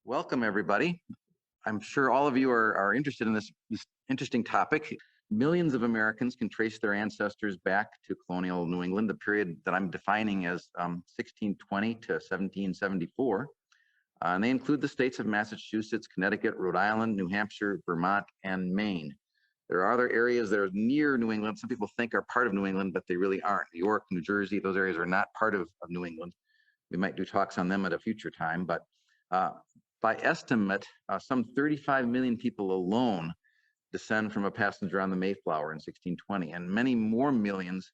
Welcome, everybody. I'm sure all of you are interested in this interesting topic. Millions of Americans can trace their ancestors back to colonial New England, the period that I'm defining as 1620 to 1774. And they include the states of Massachusetts, Connecticut, Rhode Island, New Hampshire, Vermont, and Maine. There are other areas that are near New England. Some people think are part of New England, but they really aren't. New York, New Jersey, those areas are not part of New England. We might do talks on them at a future time, but by estimate, some 35 million people alone descend from a passenger on the Mayflower in 1620, and many more millions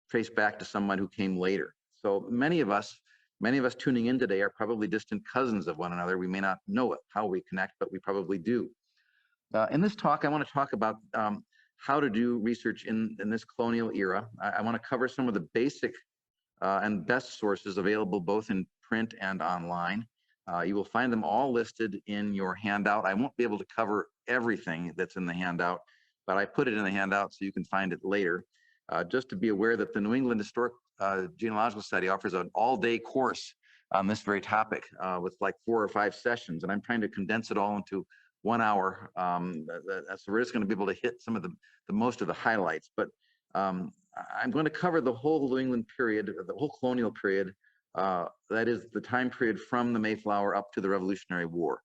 trace back to someone who came later. So many of us tuning in today are probably distant cousins of one another. We may not know it, how we connect, but we probably do. In this talk, I want to talk about how to do research in this colonial era. I want to cover some of the basic and best sources available both in print and online. You will find them all listed in your handout. I won't be able to cover everything that's in the handout, but I put it in the handout so you can find it later. Just to be aware that the New England Historic Genealogical Society offers an all-day course on this very topic with like 4 or 5 sessions, and I'm trying to condense it all into 1 hour. So we're just going to be able to hit some of the most of the highlights, but I'm going to cover the whole New England period, the whole colonial period. That is the time period from the Mayflower up to the Revolutionary War.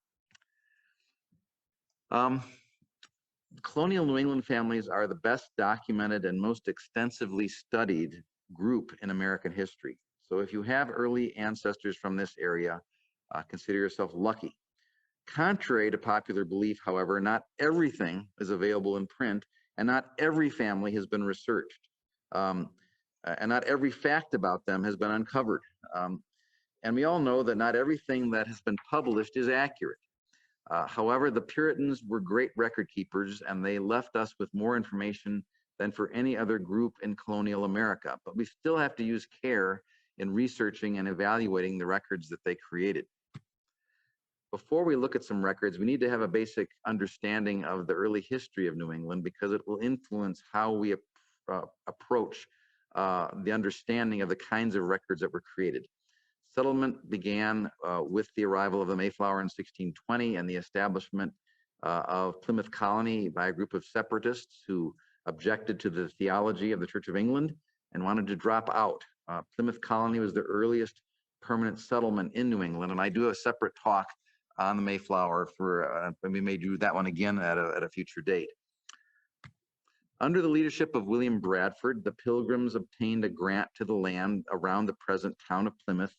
Colonial New England families are the best documented and most extensively studied group in American history. So if you have early ancestors from this area, consider yourself lucky. Contrary to popular belief, however, not everything is available in print, and not every family has been researched. And not every fact about them has been uncovered. And we all know that not everything that has been published is accurate. However, the Puritans were great record keepers, and they left us with more information than for any other group in colonial America. But we still have to use care in researching and evaluating the records that they created. Before we look at some records, we need to have a basic understanding of the early history of New England, because it will influence how we approach the understanding of the kinds of records that were created. Settlement began with the arrival of the Mayflower in 1620 and the establishment of Plymouth Colony by a group of separatists who objected to the theology of the Church of England and wanted to drop out. Plymouth Colony was the earliest permanent settlement in New England, and I do a separate talk on the Mayflower and we may do that one again at a future date. Under the leadership of William Bradford, the Pilgrims obtained a grant to the land around the present town of Plymouth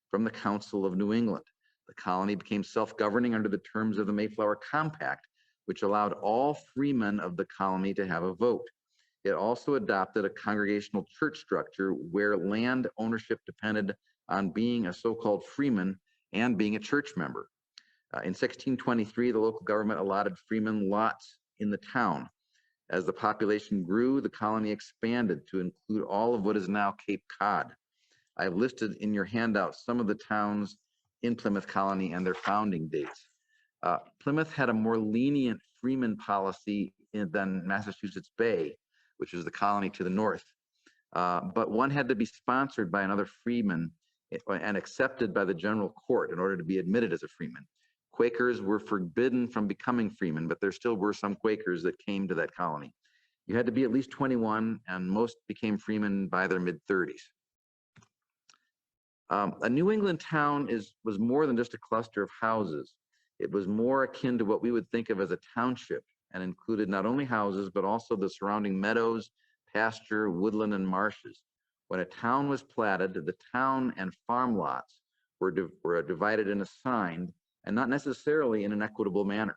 from the Council of New England. The colony became self-governing under the terms of the Mayflower Compact, which allowed all freemen of the colony to have a vote. It also adopted a congregational church structure where land ownership depended on being a so-called freeman and being a church member. In 1623, the local government allotted freemen lots in the town. As the population grew, the colony expanded to include all of what is now Cape Cod. I have listed in your handout some of the towns in Plymouth Colony and their founding dates. Plymouth had a more lenient freeman policy than Massachusetts Bay, which is the colony to the north. But one had to be sponsored by another freeman and accepted by the general court in order to be admitted as a freeman. Quakers were forbidden from becoming freemen, but there still were some Quakers that came to that colony. You had to be at least 21, and most became freemen by their mid-30s. A New England town was more than just a cluster of houses. It was more akin to what we would think of as a township, and included not only houses, but also the surrounding meadows, pasture, woodland, and marshes. When a town was platted, the town and farm lots were divided and assigned, and not necessarily in an equitable manner.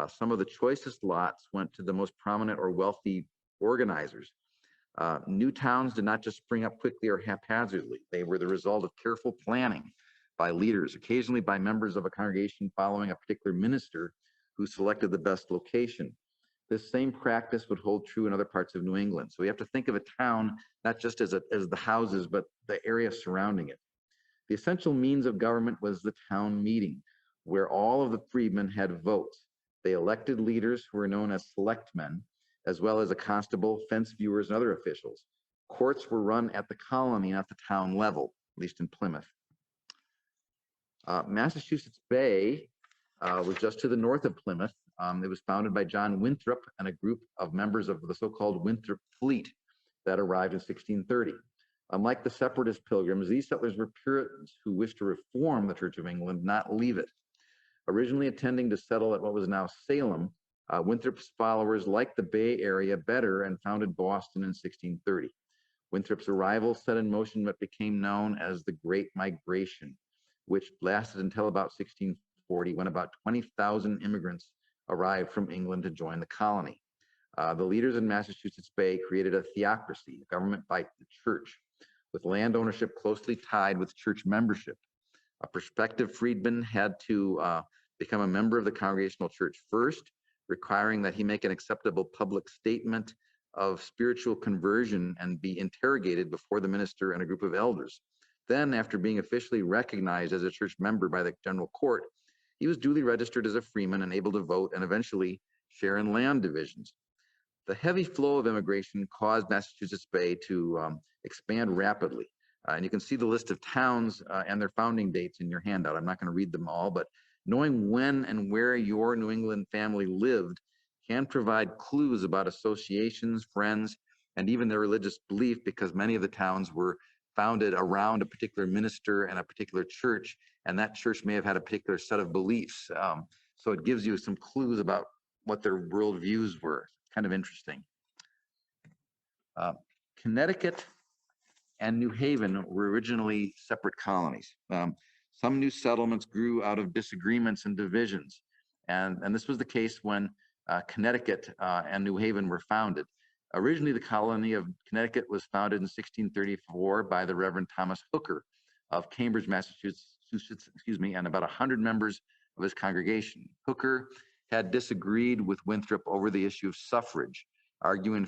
Some of the choicest lots went to the most prominent or wealthy organizers. New towns did not just spring up quickly or haphazardly. They were the result of careful planning by leaders, occasionally by members of a congregation following a particular minister who selected the best location. This same practice would hold true in other parts of New England. So we have to think of a town not just as the houses, but the area surrounding it. The essential means of government was the town meeting, where all of the freedmen had votes. They elected leaders who were known as selectmen, as well as a constable, fence viewers, and other officials. Courts were run at the colony, not the town level, at least in Plymouth. Massachusetts Bay was just to the north of Plymouth. It was founded by John Winthrop and a group of members of the so-called Winthrop fleet that arrived in 1630. Unlike the separatist pilgrims, these settlers were Puritans who wished to reform the Church of England, not leave it. Originally intending to settle at what was now Salem, Winthrop's followers liked the Bay Area better and founded Boston in 1630. Winthrop's arrival set in motion what became known as the Great Migration, which lasted until about 1640, when about 20,000 immigrants arrived from England to join the colony. The leaders in Massachusetts Bay created a theocracy, a government by the church, with land ownership closely tied with church membership. A prospective freedman had to become a member of the Congregational Church first, requiring that he make an acceptable public statement of spiritual conversion and be interrogated before the minister and a group of elders. Then, after being officially recognized as a church member by the general court, he was duly registered as a freeman and able to vote and eventually share in land divisions. The heavy flow of immigration caused Massachusetts Bay to expand rapidly. And you can see the list of towns and their founding dates in your handout. I'm not going to read them all, but knowing when and where your New England family lived can provide clues about associations, friends, and even their religious belief, because many of the towns were founded around a particular minister and a particular church, and that church may have had a particular set of beliefs. So it gives you some clues about what their worldviews were. Kind of interesting. Connecticut and New Haven were originally separate colonies. Some new settlements grew out of disagreements and divisions. And this was the case when Connecticut and New Haven were founded. Originally, the colony of Connecticut was founded in 1634 by the Reverend Thomas Hooker of Cambridge, Massachusetts, and about 100 members of his congregation. Hooker had disagreed with Winthrop over the issue of suffrage, arguing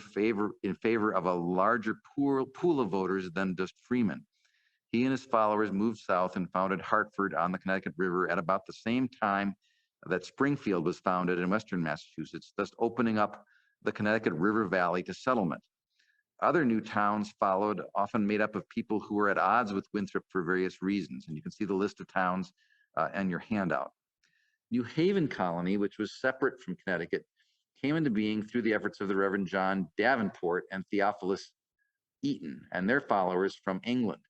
in favor of a larger pool of voters than just freemen. He and his followers moved south and founded Hartford on the Connecticut River at about the same time that Springfield was founded in western Massachusetts, thus opening up the Connecticut River Valley to settlement. Other new towns followed, often made up of people who were at odds with Winthrop for various reasons. And you can see the list of towns in your handout. New Haven Colony, which was separate from Connecticut, came into being through the efforts of the Reverend John Davenport and Theophilus Eaton and their followers from England.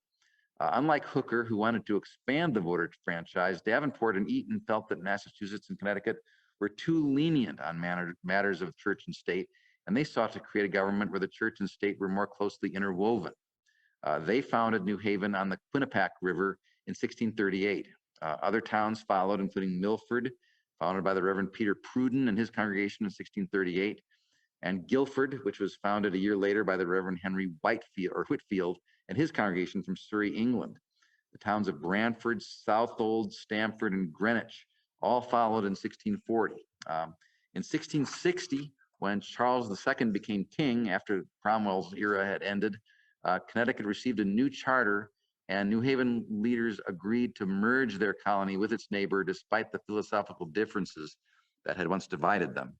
Unlike Hooker, who wanted to expand the voter franchise, Davenport and Eaton felt that Massachusetts and Connecticut were too lenient on matters of church and state, and they sought to create a government where the church and state were more closely interwoven. They founded New Haven on the Quinnipiac River in 1638. Other towns followed, including Milford, founded by the Reverend Peter Pruden and his congregation in 1638, and Guilford, which was founded a year later by the Reverend Henry Whitfield and his congregation from Surrey, England. The towns of Brantford, Southold, Stamford, and Greenwich all followed in 1640. In 1660, when Charles II became king after Cromwell's era had ended, Connecticut received a new charter, and New Haven leaders agreed to merge their colony with its neighbor despite the philosophical differences that had once divided them.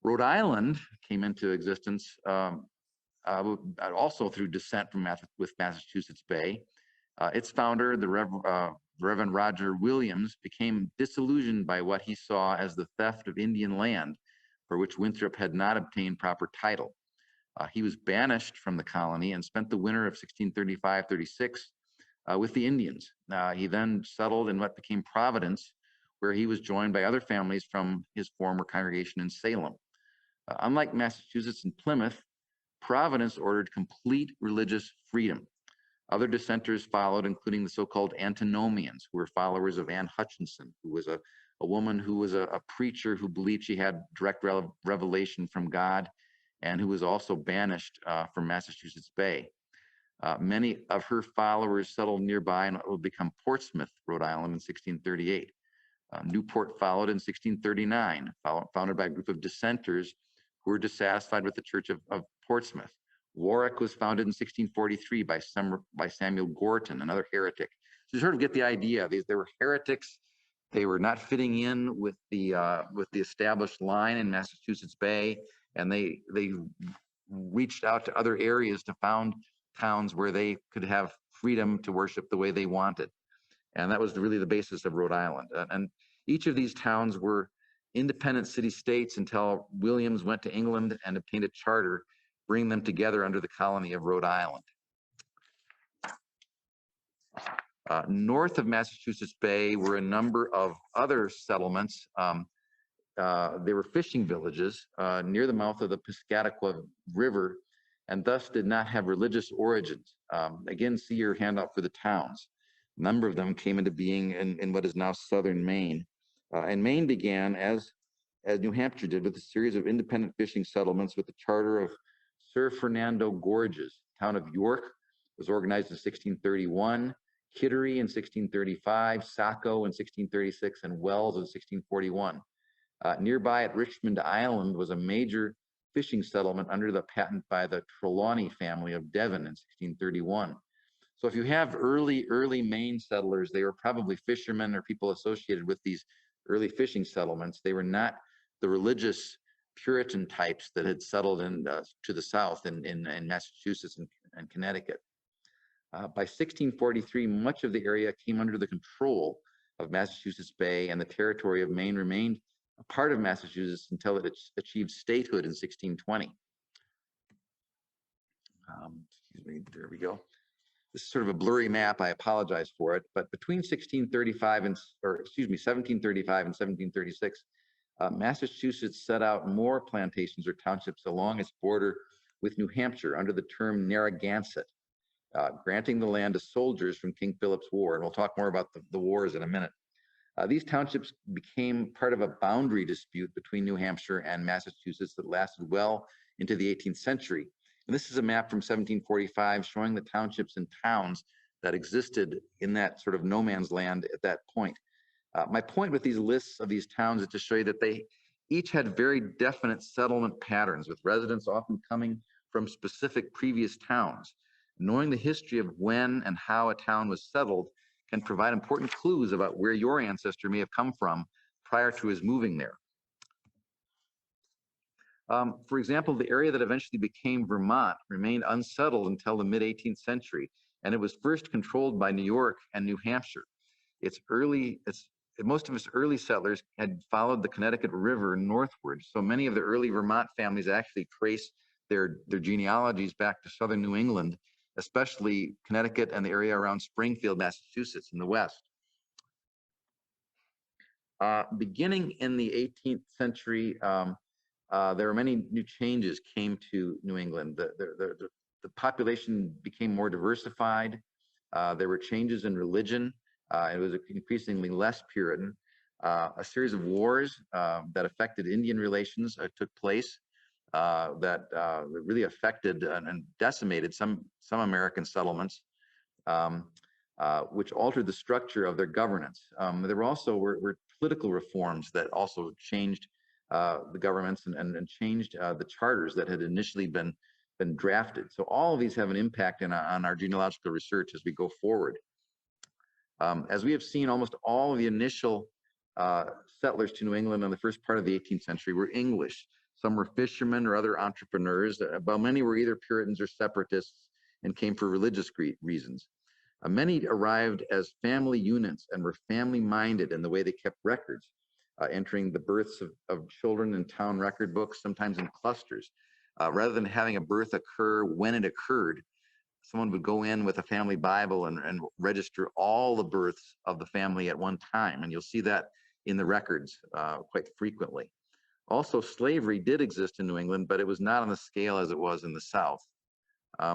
Rhode Island came into existence also through descent with Massachusetts Bay. Its founder, the Reverend Roger Williams, became disillusioned by what he saw as the theft of Indian land, for which Winthrop had not obtained proper title. He was banished from the colony and spent the winter of 1635-36 with the Indians. He then settled in what became Providence, where he was joined by other families from his former congregation in Salem. Unlike Massachusetts and Plymouth, Providence ordered complete religious freedom. Other dissenters followed, including the so-called antinomians, who were followers of Anne Hutchinson, who was a woman who was a preacher who believed she had direct revelation from God, and who was also banished from Massachusetts Bay. Many of her followers settled nearby and what would become Portsmouth, Rhode Island in 1638. Newport followed in 1639, founded by a group of dissenters who were dissatisfied with the Church of Portsmouth. Warwick was founded in 1643 by Samuel Gorton, another heretic. So you sort of get the idea. They were heretics. They were not fitting in with the established line in Massachusetts Bay, and they reached out to other areas to found towns where they could have freedom to worship the way they wanted. And that was really the basis of Rhode Island. And each of these towns were independent city-states until Williams went to England and obtained a charter, bringing them together under the colony of Rhode Island. North of Massachusetts Bay were a number of other settlements. They were fishing villages near the mouth of the Piscataqua River, and thus did not have religious origins. Again, see your handout for the towns. A number of them came into being in what is now southern Maine. And Maine began, as New Hampshire did, with a series of independent fishing settlements with the charter of Sir Fernando Gorges. The town of York was organized in 1631, Kittery in 1635, Saco in 1636, and Wells in 1641. Nearby at Richmond Island was a major fishing settlement under the patent by the Trelawney family of Devon in 1631. So if you have early Maine settlers, they were probably fishermen or people associated with these early fishing settlements. They were not the religious Puritan types that had settled in to the south in Massachusetts and Connecticut. By 1643, much of the area came under the control of Massachusetts Bay, and the territory of Maine remained a part of Massachusetts until it achieved statehood in 1620. Excuse me, there we go. This is sort of a blurry map. I apologize for it, but between 1735 and 1736, Massachusetts set out more plantations or townships along its border with New Hampshire under the term Narragansett, granting the land to soldiers from King Philip's War. And we'll talk more about the wars in a minute. These townships became part of a boundary dispute between New Hampshire and Massachusetts that lasted well into the 18th century. And this is a map from 1745 showing the townships and towns that existed in that sort of no man's land at that point. My point with these lists of these towns is to show you that they each had very definite settlement patterns, with residents often coming from specific previous towns. Knowing the history of when and how a town was settled can provide important clues about where your ancestor may have come from prior to his moving there. For example, the area that eventually became Vermont remained unsettled until the mid-18th century, and it was first controlled by New York and New Hampshire. Most of its early settlers had followed the Connecticut River northward, so many of the early Vermont families actually trace their genealogies back to southern New England, especially Connecticut and the area around Springfield, Massachusetts in the west. Beginning in the 18th century, there were many new changes came to New England. The population became more diversified. There were changes in religion. It was increasingly less Puritan. A series of wars that affected Indian relations took place that really affected and decimated some American settlements, which altered the structure of their governance. There were political reforms that also changed the governments and changed the charters that had initially been drafted. So all of these have an impact on our genealogical research as we go forward. As we have seen, almost all of the initial settlers to New England in the first part of the 18th century were English. Some were fishermen or other entrepreneurs, but many were either Puritans or separatists and came for religious reasons. Many arrived as family units and were family-minded in the way they kept records, entering the births of children in town record books, sometimes in clusters. Rather than having a birth occur when it occurred, someone would go in with a family Bible and register all the births of the family at one time. And you'll see that in the records quite frequently. Also, slavery did exist in New England, but it was not on the scale as it was in the South.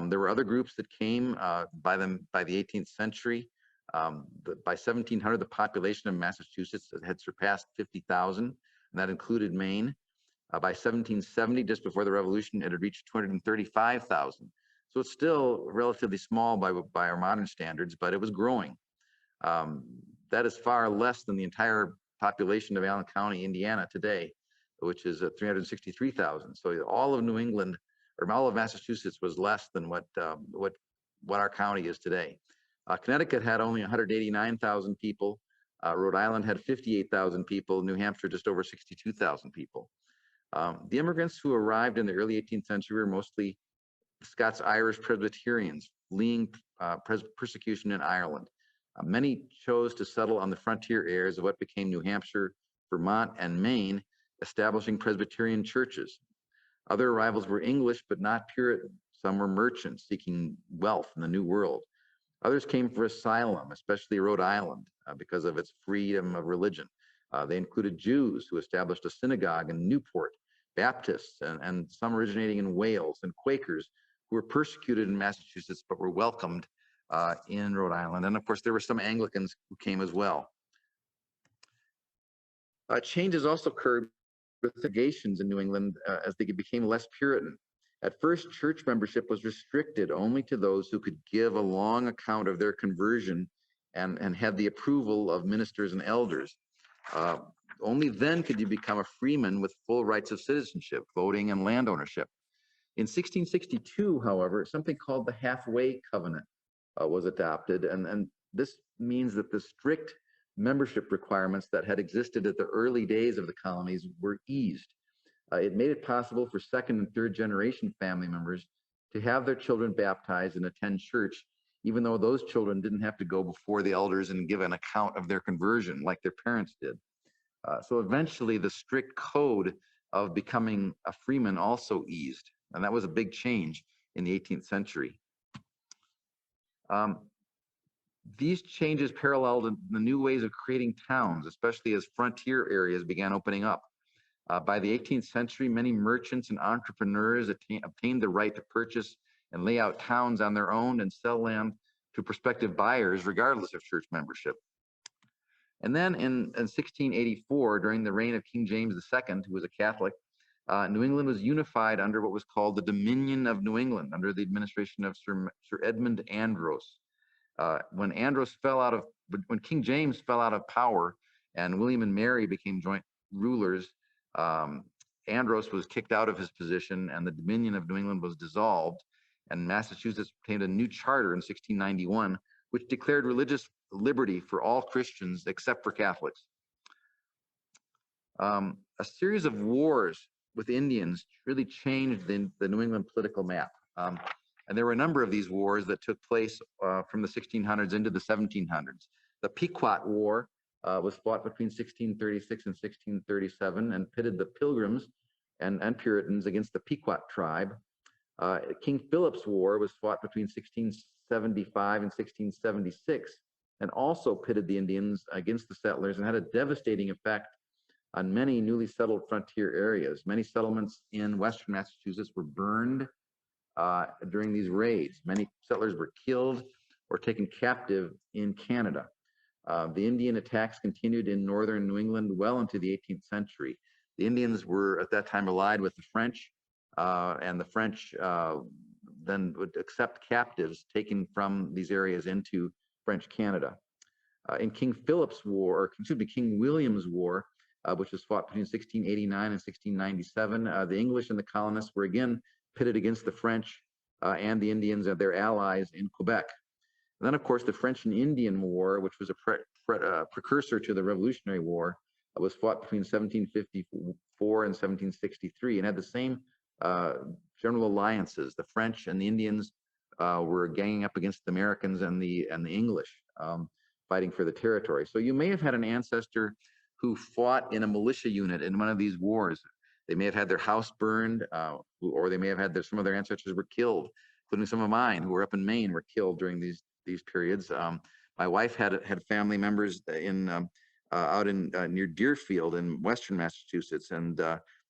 There were other groups that came by the 18th century. By 1700, the population of Massachusetts had surpassed 50,000, and that included Maine. By 1770, just before the Revolution, it had reached 235,000. So it's still relatively small by our modern standards, but it was growing. That is far less than the entire population of Allen County, Indiana today, which is 363,000. So all of New England, or all of Massachusetts, was less than what our county is today. Connecticut had only 189,000 people. Rhode Island had 58,000 people. New Hampshire just over 62,000 people. The immigrants who arrived in the early 18th century were mostly Scots-Irish Presbyterians fleeing persecution in Ireland. Many chose to settle on the frontier areas of what became New Hampshire, Vermont, and Maine, establishing Presbyterian churches. Other arrivals were English, but not Puritan. Some were merchants seeking wealth in the New World. Others came for asylum, especially Rhode Island, because of its freedom of religion. They included Jews who established a synagogue in Newport, Baptists, and some originating in Wales, and Quakers who were persecuted in Massachusetts but were welcomed in Rhode Island. And of course, there were some Anglicans who came as well. Changes also occurred with segregations in New England as they became less Puritan. At first, church membership was restricted only to those who could give a long account of their conversion and had the approval of ministers and elders. Only then could you become a freeman with full rights of citizenship, voting, and land ownership. In 1662, however, something called the Halfway Covenant was adopted, and this means that the strict membership requirements that had existed at the early days of the colonies were eased. It made it possible for second and third generation family members to have their children baptized and attend church, even though those children didn't have to go before the elders and give an account of their conversion like their parents did. So eventually the strict code of becoming a freeman also eased, and that was a big change in the 18th century. These changes paralleled the new ways of creating towns, especially as frontier areas began opening up. By the 18th century, many merchants and entrepreneurs obtained the right to purchase and lay out towns on their own and sell land to prospective buyers, regardless of church membership. And then in 1684, during the reign of King James II, who was a Catholic, New England was unified under what was called the Dominion of New England, under the administration of Sir Edmund Andros. When King James fell out of power and William and Mary became joint rulers, Andros was kicked out of his position and the Dominion of New England was dissolved, and Massachusetts obtained a new charter in 1691, which declared religious liberty for all Christians except for Catholics. A series of wars with Indians really changed the New England political map. And there were a number of these wars that took place from the 1600s into the 1700s. The Pequot War was fought between 1636 and 1637 and pitted the Pilgrims and Puritans against the Pequot tribe. King Philip's War was fought between 1675 and 1676 and also pitted the Indians against the settlers and had a devastating effect on many newly settled frontier areas. Many settlements in western Massachusetts were burned during these raids. Many settlers were killed or taken captive in Canada. The Indian attacks continued in northern New England well into the 18th century. The Indians were at that time allied with the French, and the French then would accept captives taken from these areas into French Canada. In King Philip's War, or excuse me, King William's War, which was fought between 1689 and 1697, the English and the colonists were again pitted against the French and the Indians and their allies in Quebec. And then, of course, the French and Indian War, which was a precursor to the Revolutionary War, was fought between 1754 and 1763 and had the same general alliances. The French and the Indians were ganging up against the Americans and the English, fighting for the territory. So you may have had an ancestor who fought in a militia unit in one of these wars. They may have had their house burned, or they may have had some of their ancestors were killed, including some of mine who were up in Maine were killed during these periods. My wife had family members out in near Deerfield in western Massachusetts, and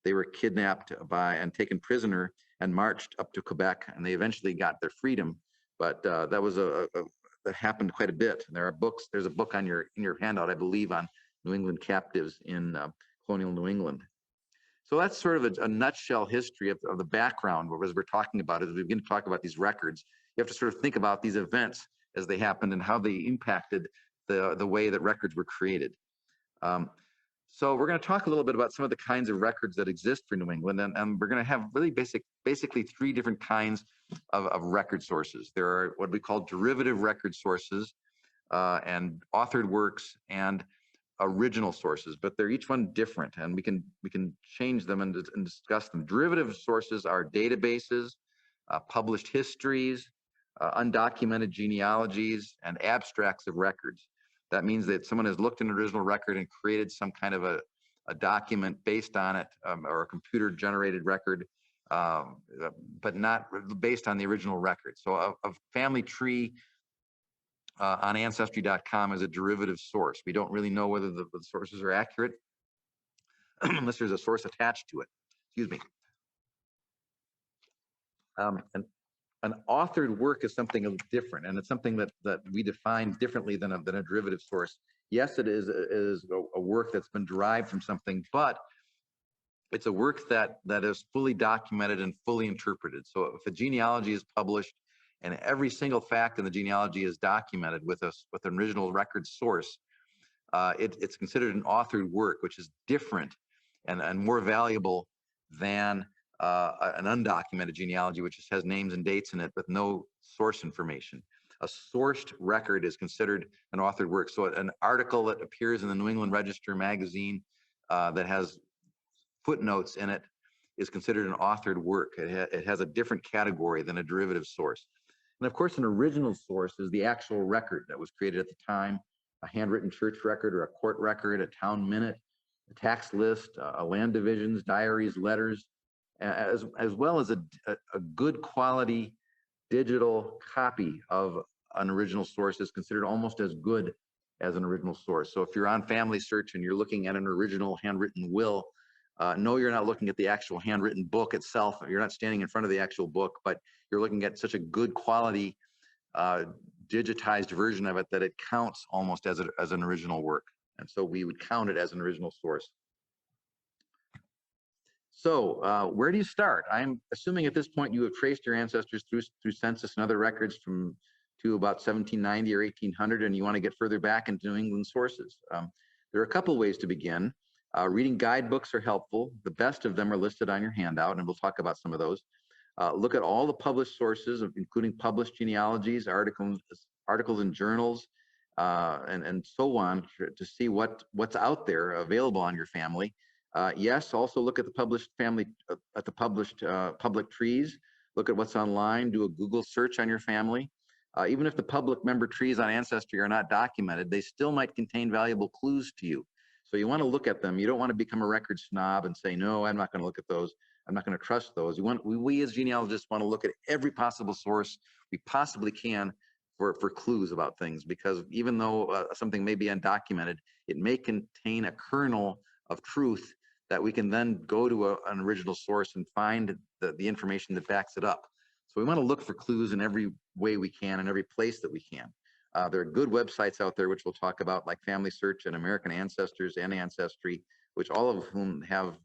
they were kidnapped and taken prisoner and marched up to Quebec, and they eventually got their freedom. But that was that happened quite a bit. And there are books. There's a book in your handout, I believe, on New England captives in colonial New England. So that's sort of a nutshell history of the background. As we're talking about, as we begin to talk about these records, you have to sort of think about these events as they happened and how they impacted the way that records were created. So we're going to talk a little bit about some of the kinds of records that exist for New England, and we're going to have really basically three different kinds of record sources. There are what we call derivative record sources, and authored works, and original sources, but they're each one different, and we can change them and discuss them. Derivative sources are databases, published histories, undocumented genealogies, and abstracts of records. That means that someone has looked at an original record and created some kind of a document based on it, or a computer-generated record, but not based on the original record. So a family tree on Ancestry.com is a derivative source. We don't really know whether the sources are accurate unless there's a source attached to it. Excuse me. An authored work is something different, and it's something that we define differently than a derivative source. Yes, it is a work that's been derived from something, but it's a work that is fully documented and fully interpreted. So if a genealogy is published and every single fact in the genealogy is documented with an original record source, it's considered an authored work, which is different and more valuable than an undocumented genealogy, which just has names and dates in it with no source information. A sourced record is considered an authored work. So an article that appears in the New England Register magazine that has footnotes in it is considered an authored work. It has a different category than a derivative source. And of course, an original source is the actual record that was created at the time, a handwritten church record or a court record, a town minute, a tax list, a land divisions, diaries, letters, as well as a good quality digital copy of an original source is considered almost as good as an original source. So if you're on Family Search and you're looking at an original handwritten will, no, you're not looking at the actual handwritten book itself. You're not standing in front of the actual book, but you're looking at such a good quality digitized version of it that it counts almost as an original work. And so we would count it as an original source. So where do you start? I'm assuming at this point you have traced your ancestors through census and other records to about 1790 or 1800, and you want to get further back into New England sources. There are a couple ways to begin. Reading guidebooks are helpful. The best of them are listed on your handout, and we'll talk about some of those. Look at all the published sources, including published genealogies, articles in journals, and so on, to see what's out there available on your family. Yes, also look at the published public trees. Look at what's online. Do a Google search on your family. Even if the public member trees on Ancestry are not documented, they still might contain valuable clues to you. So you want to look at them. You don't want to become a record snob and say, no, I'm not going to look at those. I'm not going to trust those. We as genealogists want to look at every possible source we possibly can for clues about things, because even though something may be undocumented, it may contain a kernel of truth that we can then go to an original source and find the information that backs it up. So we want to look for clues in every way we can, in every place that we can. There are good websites out there, which we'll talk about, like Family Search and American Ancestors and Ancestry, which all of whom have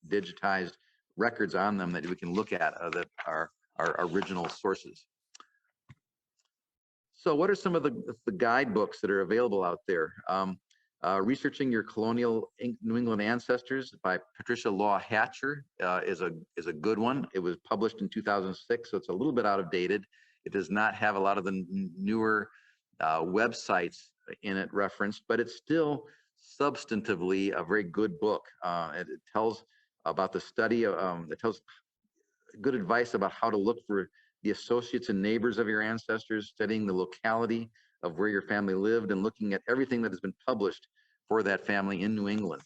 digitized records on them that we can look at that are original sources. So what are some of the guidebooks that are available out there? Researching Your Colonial New England Ancestors by Patricia Law Hatcher is a good one. It was published in 2006, so it's a little bit out of dated. It does not have a lot of the newer websites in it referenced, but it's still substantively a very good book. It tells about the study, it tells good advice about how to look for the associates and neighbors of your ancestors, studying the locality of where your family lived, and looking at everything that has been published for that family in New England.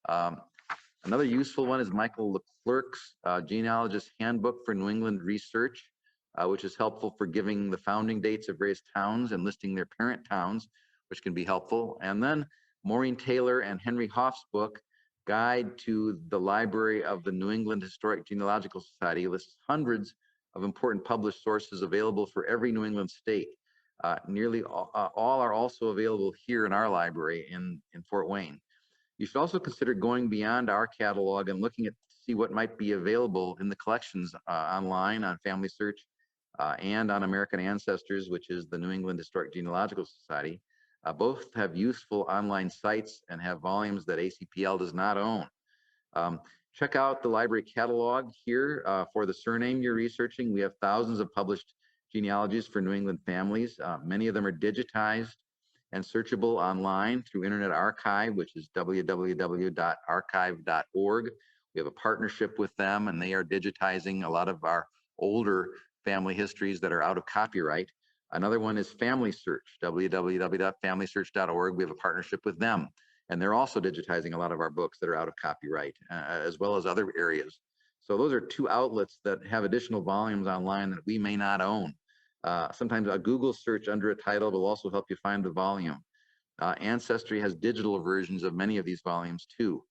Another useful one is Michael Leclerc's Genealogist's Handbook for New England Research, which is helpful for giving the founding dates of various towns and listing their parent towns, which can be helpful. And then Maureen Taylor and Henry Hoff's book, Guide to the Library of the New England Historic Genealogical Society, lists hundreds of important published sources available for every New England state. Nearly all are also available here in our library in Fort Wayne. You should also consider going beyond our catalog and looking at see what might be available in the collections online on Family Search and on American Ancestors, which is the New England Historic Genealogical Society. Both have useful online sites and have volumes that ACPL does not own. Check out the library catalog here for the surname you're researching. We have thousands of published genealogies for New England families. Many of them are digitized and searchable online through Internet Archive, which is www.archive.org. We have a partnership with them, and they are digitizing a lot of our older family histories that are out of copyright. Another one is Family Search, www.familysearch.org. We have a partnership with them, and they're also digitizing a lot of our books that are out of copyright, as well as other areas. So those are two outlets that have additional volumes online that we may not own. Sometimes a Google search under a title will also help you find the volume. Ancestry has digital versions of many of these volumes too.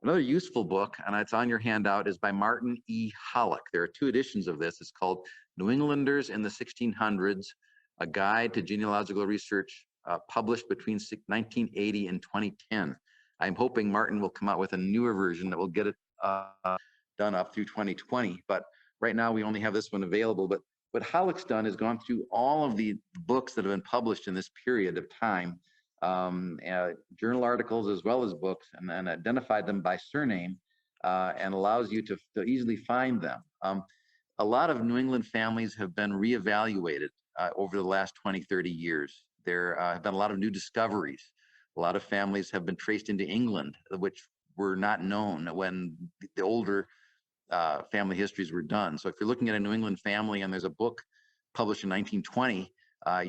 Another useful book, and it's on your handout, is by Martin E. Hollick. There are two editions of this. It's called New Englanders in the 1600s, A Guide to Genealogical Research, published between 1980 and 2010. I'm hoping Martin will come out with a newer version that will get it done up through 2020. But right now we only have this one available. But what Hollick's done is gone through all of the books that have been published in this period of time, journal articles as well as books, and then identified them by surname, and allows you to easily find them. A lot of New England families have been reevaluated over the last 20, 30 years. There have been a lot of new discoveries. A lot of families have been traced into England, which were not known when the older family histories were done. So if you're looking at a New England family and there's a book published in 1920,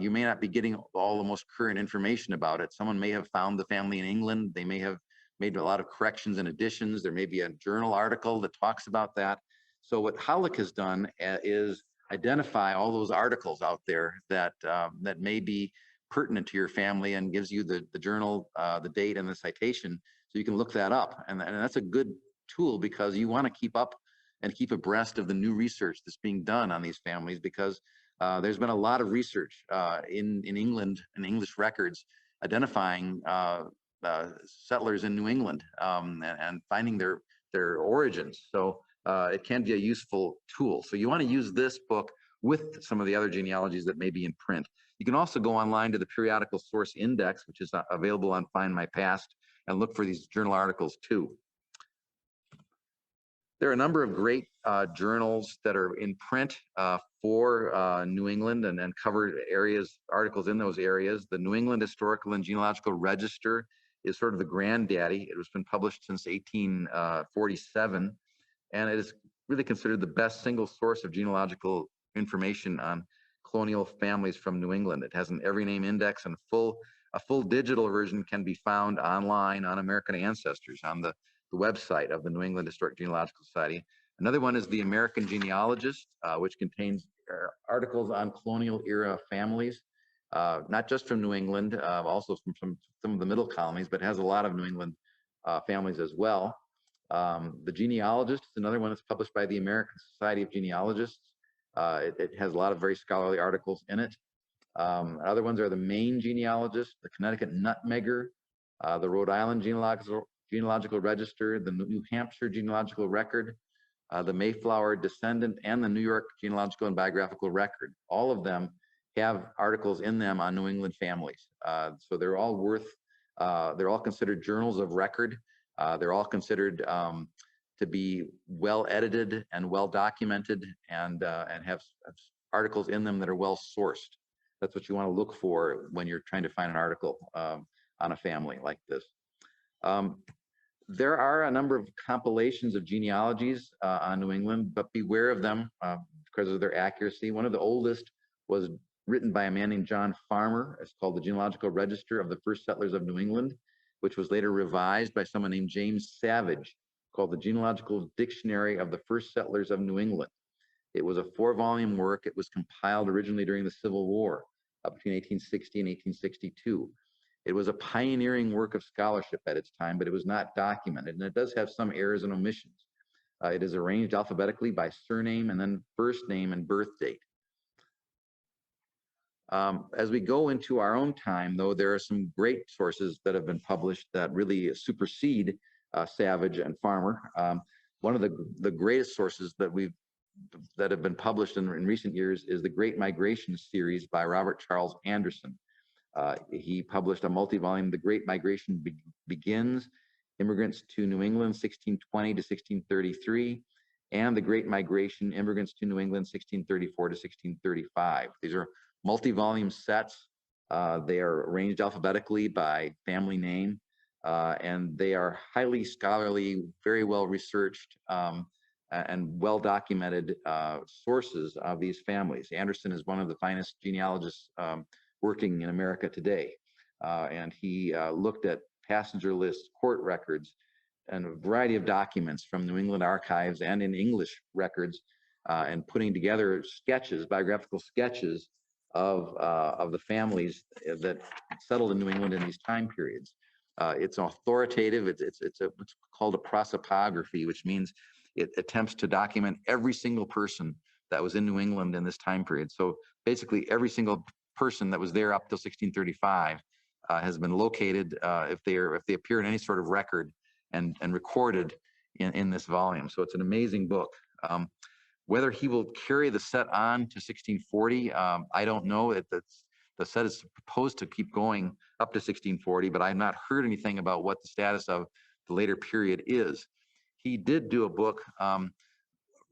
you may not be getting all the most current information about it. Someone may have found the family in England. They may have made a lot of corrections and additions. There may be a journal article that talks about that. So what Hollick has done is identify all those articles out there that that may be pertinent to your family, and gives you the journal, the date, and the citation, so you can look that up. And that's a good tool, because you want to keep up and keep abreast of the new research that's being done on these families, because there's been a lot of research in England, in English records, identifying settlers in New England, and finding their origins. So it can be a useful tool. So you want to use this book with some of the other genealogies that may be in print. You can also go online to the Periodical Source Index, which is available on Find My Past, and look for these journal articles too. There are a number of great journals that are in print for New England, and cover areas, articles in those areas. The New England Historical and Genealogical Register is sort of the granddaddy. It has been published since 1847, and it is really considered the best single source of genealogical information on colonial families from New England. It has an every name index, and a full digital version can be found online on American Ancestors on the website of the New England Historic Genealogical Society. Another one is the American Genealogist, which contains articles on colonial era families, not just from New England, also from some of the middle colonies, but has a lot of New England families as well. The Genealogist is another one that's published by the American Society of Genealogists. It has a lot of very scholarly articles in it. Other ones are the Maine Genealogist, the Connecticut Nutmegger, the Rhode Island Genealogical Register, the New Hampshire Genealogical Record, the Mayflower Descendant, and the New York Genealogical and Biographical Record. All of them have articles in them on New England families. So they're all they're all considered journals of record. They're all considered to be well edited and well documented, and have articles in them that are well sourced. That's what you want to look for when you're trying to find an article on a family like this. There are a number of compilations of genealogies on New England, but beware of them because of their accuracy. One of the oldest was written by a man named John Farmer. It's called the Genealogical Register of the First Settlers of New England, which was later revised by someone named James Savage, called the Genealogical Dictionary of the First Settlers of New England. It was a 4-volume work. It was compiled originally during the Civil War between 1860 and 1862. It was a pioneering work of scholarship at its time, but it was not documented, and it does have some errors and omissions. It is arranged alphabetically by surname and then first name and birth date. As we go into our own time, though, there are some great sources that have been published that really supersede Savage and Farmer. One of the greatest sources that have been published in recent years is the Great Migration series by Robert Charles Anderson. He published a multi-volume, The Great Migration Begins, Immigrants to New England, 1620 to 1633, and The Great Migration, Immigrants to New England, 1634 to 1635. These are multi-volume sets. They are arranged alphabetically by family name, and they are highly scholarly, very well researched, and well-documented sources of these families. Anderson is one of the finest genealogists working in America today. And he looked at passenger lists, court records, and a variety of documents from New England archives and in English records, and putting together sketches, biographical sketches of the families that settled in New England in these time periods. It's authoritative. It's called a prosopography, which means it attempts to document every single person that was in New England in this time period. So basically, every single person that was there up till 1635 has been located if they appear in any sort of record and recorded in this volume. So it's an amazing book. Whether he will carry the set on to 1640, I don't know. The set is supposed to keep going up to 1640, but I've not heard anything about what the status of the later period is. He did do a book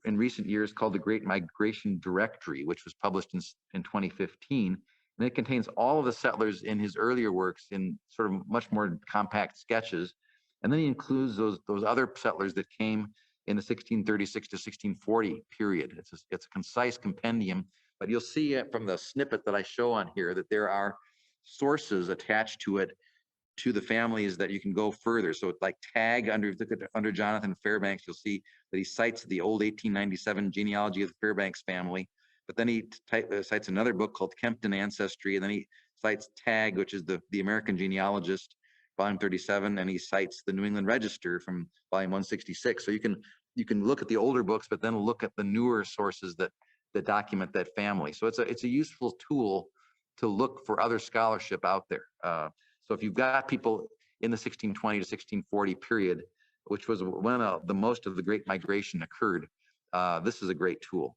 in recent years called The Great Migration Directory, which was published in 2015. And it contains all of the settlers in his earlier works in sort of much more compact sketches. And then he includes those other settlers that came in the 1636 to 1640 period. It's a concise compendium, but you'll see from the snippet that I show on here that there are sources attached to it to the families that you can go further. So it's like tag under Jonathan Fairbanks, you'll see that he cites the old 1897 genealogy of the Fairbanks family, but then he cites another book called Kempton Ancestry, and then he cites tag, which is the American Genealogist, volume 37, and he cites the New England Register from volume 166. So you can look at the older books, but then look at the newer sources that document that family. So it's a useful tool to look for other scholarship out there. So if you've got people in the 1620 to 1640 period, which was when the most of the Great Migration occurred, this is a great tool.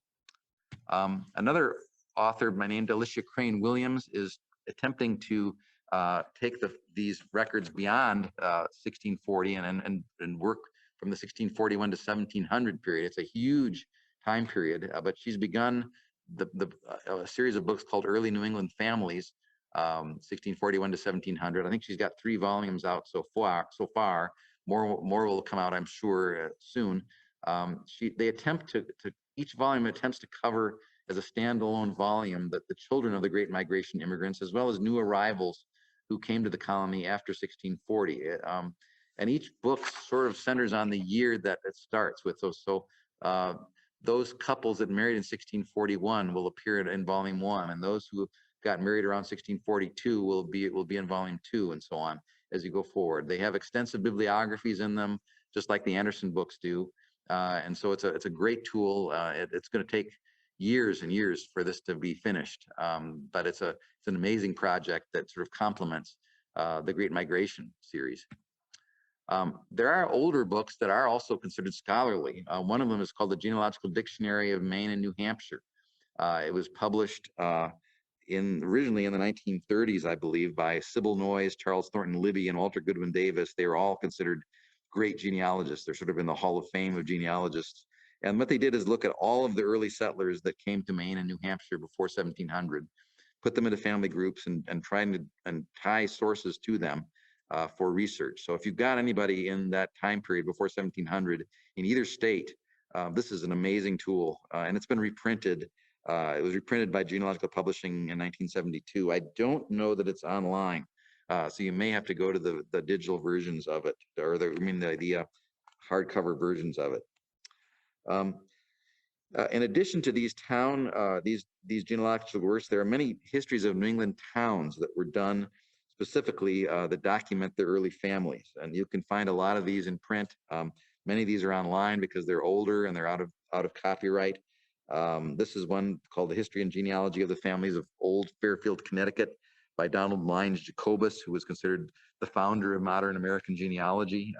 Another author named Alicia Crane Williams is attempting to take these records beyond 1640 and work from the 1641 to 1700 period. It's a huge time period, but she's begun a series of books called Early New England Families, 1641 to 1700. I think she's got 3 volumes out so far. More will come out, I'm sure, soon. They attempt to each volume attempts to cover as a standalone volume that the children of the Great Migration immigrants, as well as new arrivals who came to the colony after 1640. And each book sort of centers on the year that it starts with. So those couples that married in 1641 will appear in volume 1, and those who got married around 1642 will be in volume 2, and so on as you go forward. They have extensive bibliographies in them, just like the Anderson books do, and so it's a great tool. It's going to take years and years for this to be finished, but it's an amazing project that sort of complements the Great Migration series. There are older books that are also considered scholarly. One of them is called the Genealogical Dictionary of Maine and New Hampshire. It was published originally in the 1930s, I believe, by Sybil Noyes, Charles Thornton Libby, and Walter Goodwin Davis. They were all considered great genealogists. They're sort of in the Hall of Fame of genealogists. And what they did is look at all of the early settlers that came to Maine and New Hampshire before 1700, put them into family groups and trying to tie sources to them for research. So if you've got anybody in that time period before 1700 in either state, this is an amazing tool, and it's been reprinted. It was reprinted by Genealogical Publishing in 1972. I don't know that it's online, so you may have to go to the digital versions of it, or the hardcover versions of it. In addition to these these genealogical works, there are many histories of New England towns that were done specifically that document the early families, and you can find a lot of these in print. Many of these are online because they're older and they're out of copyright. This is one called The History and Genealogy of the Families of Old Fairfield, Connecticut, by Donald Lyons Jacobus, who was considered the founder of modern American genealogy.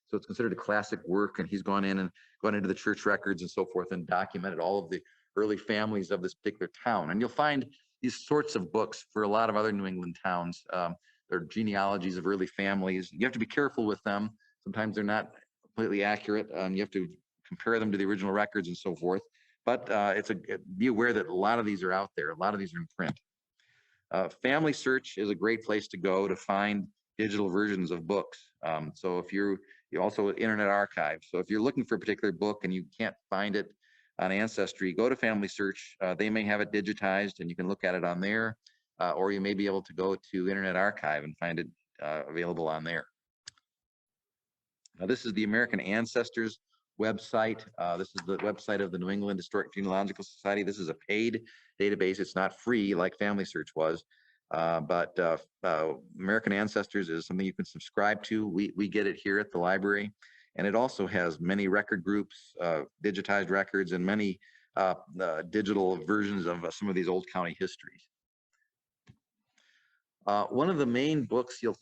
So it's considered a classic work, and he's gone into the church records and so forth and documented all of the early families of this particular town. And you'll find these sorts of books for a lot of other New England towns. They're genealogies of early families. You have to be careful with them. Sometimes they're not completely accurate. You have to compare them to the original records and so forth. But be aware that a lot of these are out there. A lot of these are in print. Family Search is a great place to go to find digital versions of books. So if you also Internet Archive. So if you're looking for a particular book and you can't find it on Ancestry, go to Family Search. They may have it digitized and you can look at it on there, or you may be able to go to Internet Archive and find it available on there. Now, this is the American Ancestors website. This is the website of the New England Historic Genealogical Society. This is a paid database. It's not free like Family Search was, but American Ancestors is something you can subscribe to. We get it here at the library, and it also has many record groups, digitized records, and many digital versions of some of these old county histories. One of the main books you'll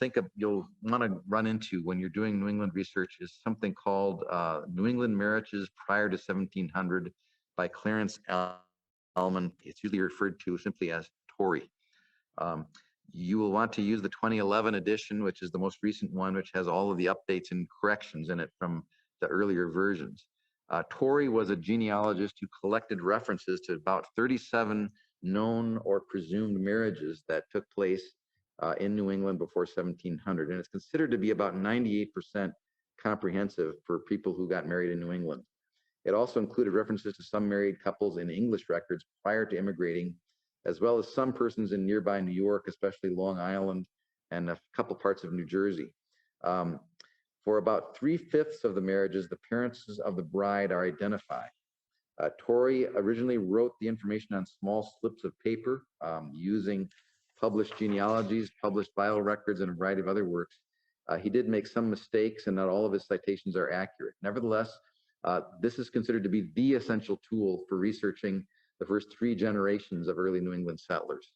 want to run into when you're doing New England research is something called New England Marriages Prior to 1700 by Clarence Ellman. It's usually referred to simply as Torrey. You will want to use the 2011 edition, which is the most recent one, which has all of the updates and corrections in it from the earlier versions. Torrey was a genealogist who collected references to about 37 known or presumed marriages that took place in New England before 1700, and it's considered to be about 98% comprehensive for people who got married in New England. It also included references to some married couples in English records prior to immigrating, as well as some persons in nearby New York, especially Long Island and a couple parts of New Jersey. For about 3/5 of the marriages, the parents of the bride are identified. Torrey originally wrote the information on small slips of paper using published genealogies, published vital records, and a variety of other works. He did make some mistakes, and not all of his citations are accurate. Nevertheless, this is considered to be the essential tool for researching the first 3 generations of early New England settlers.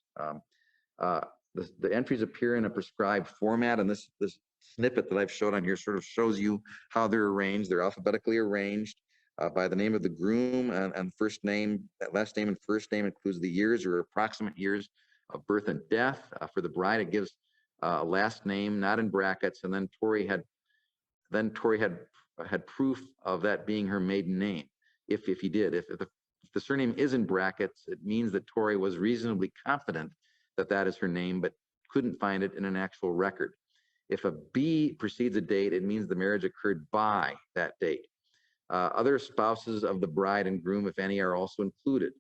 The entries appear in a prescribed format, and this snippet that I've showed on here sort of shows you how they're arranged. They're alphabetically arranged by the name of the groom and first name. That last name and first name includes the years or approximate years of birth and death. For the bride, it gives a last name, not in brackets, and then Torrey had proof of that being her maiden name. If he did, if the surname is in brackets, it means that Torrey was reasonably confident that that is her name, but couldn't find it in an actual record. If a B precedes a date, it means the marriage occurred by that date. Other spouses of the bride and groom, if any, are also included.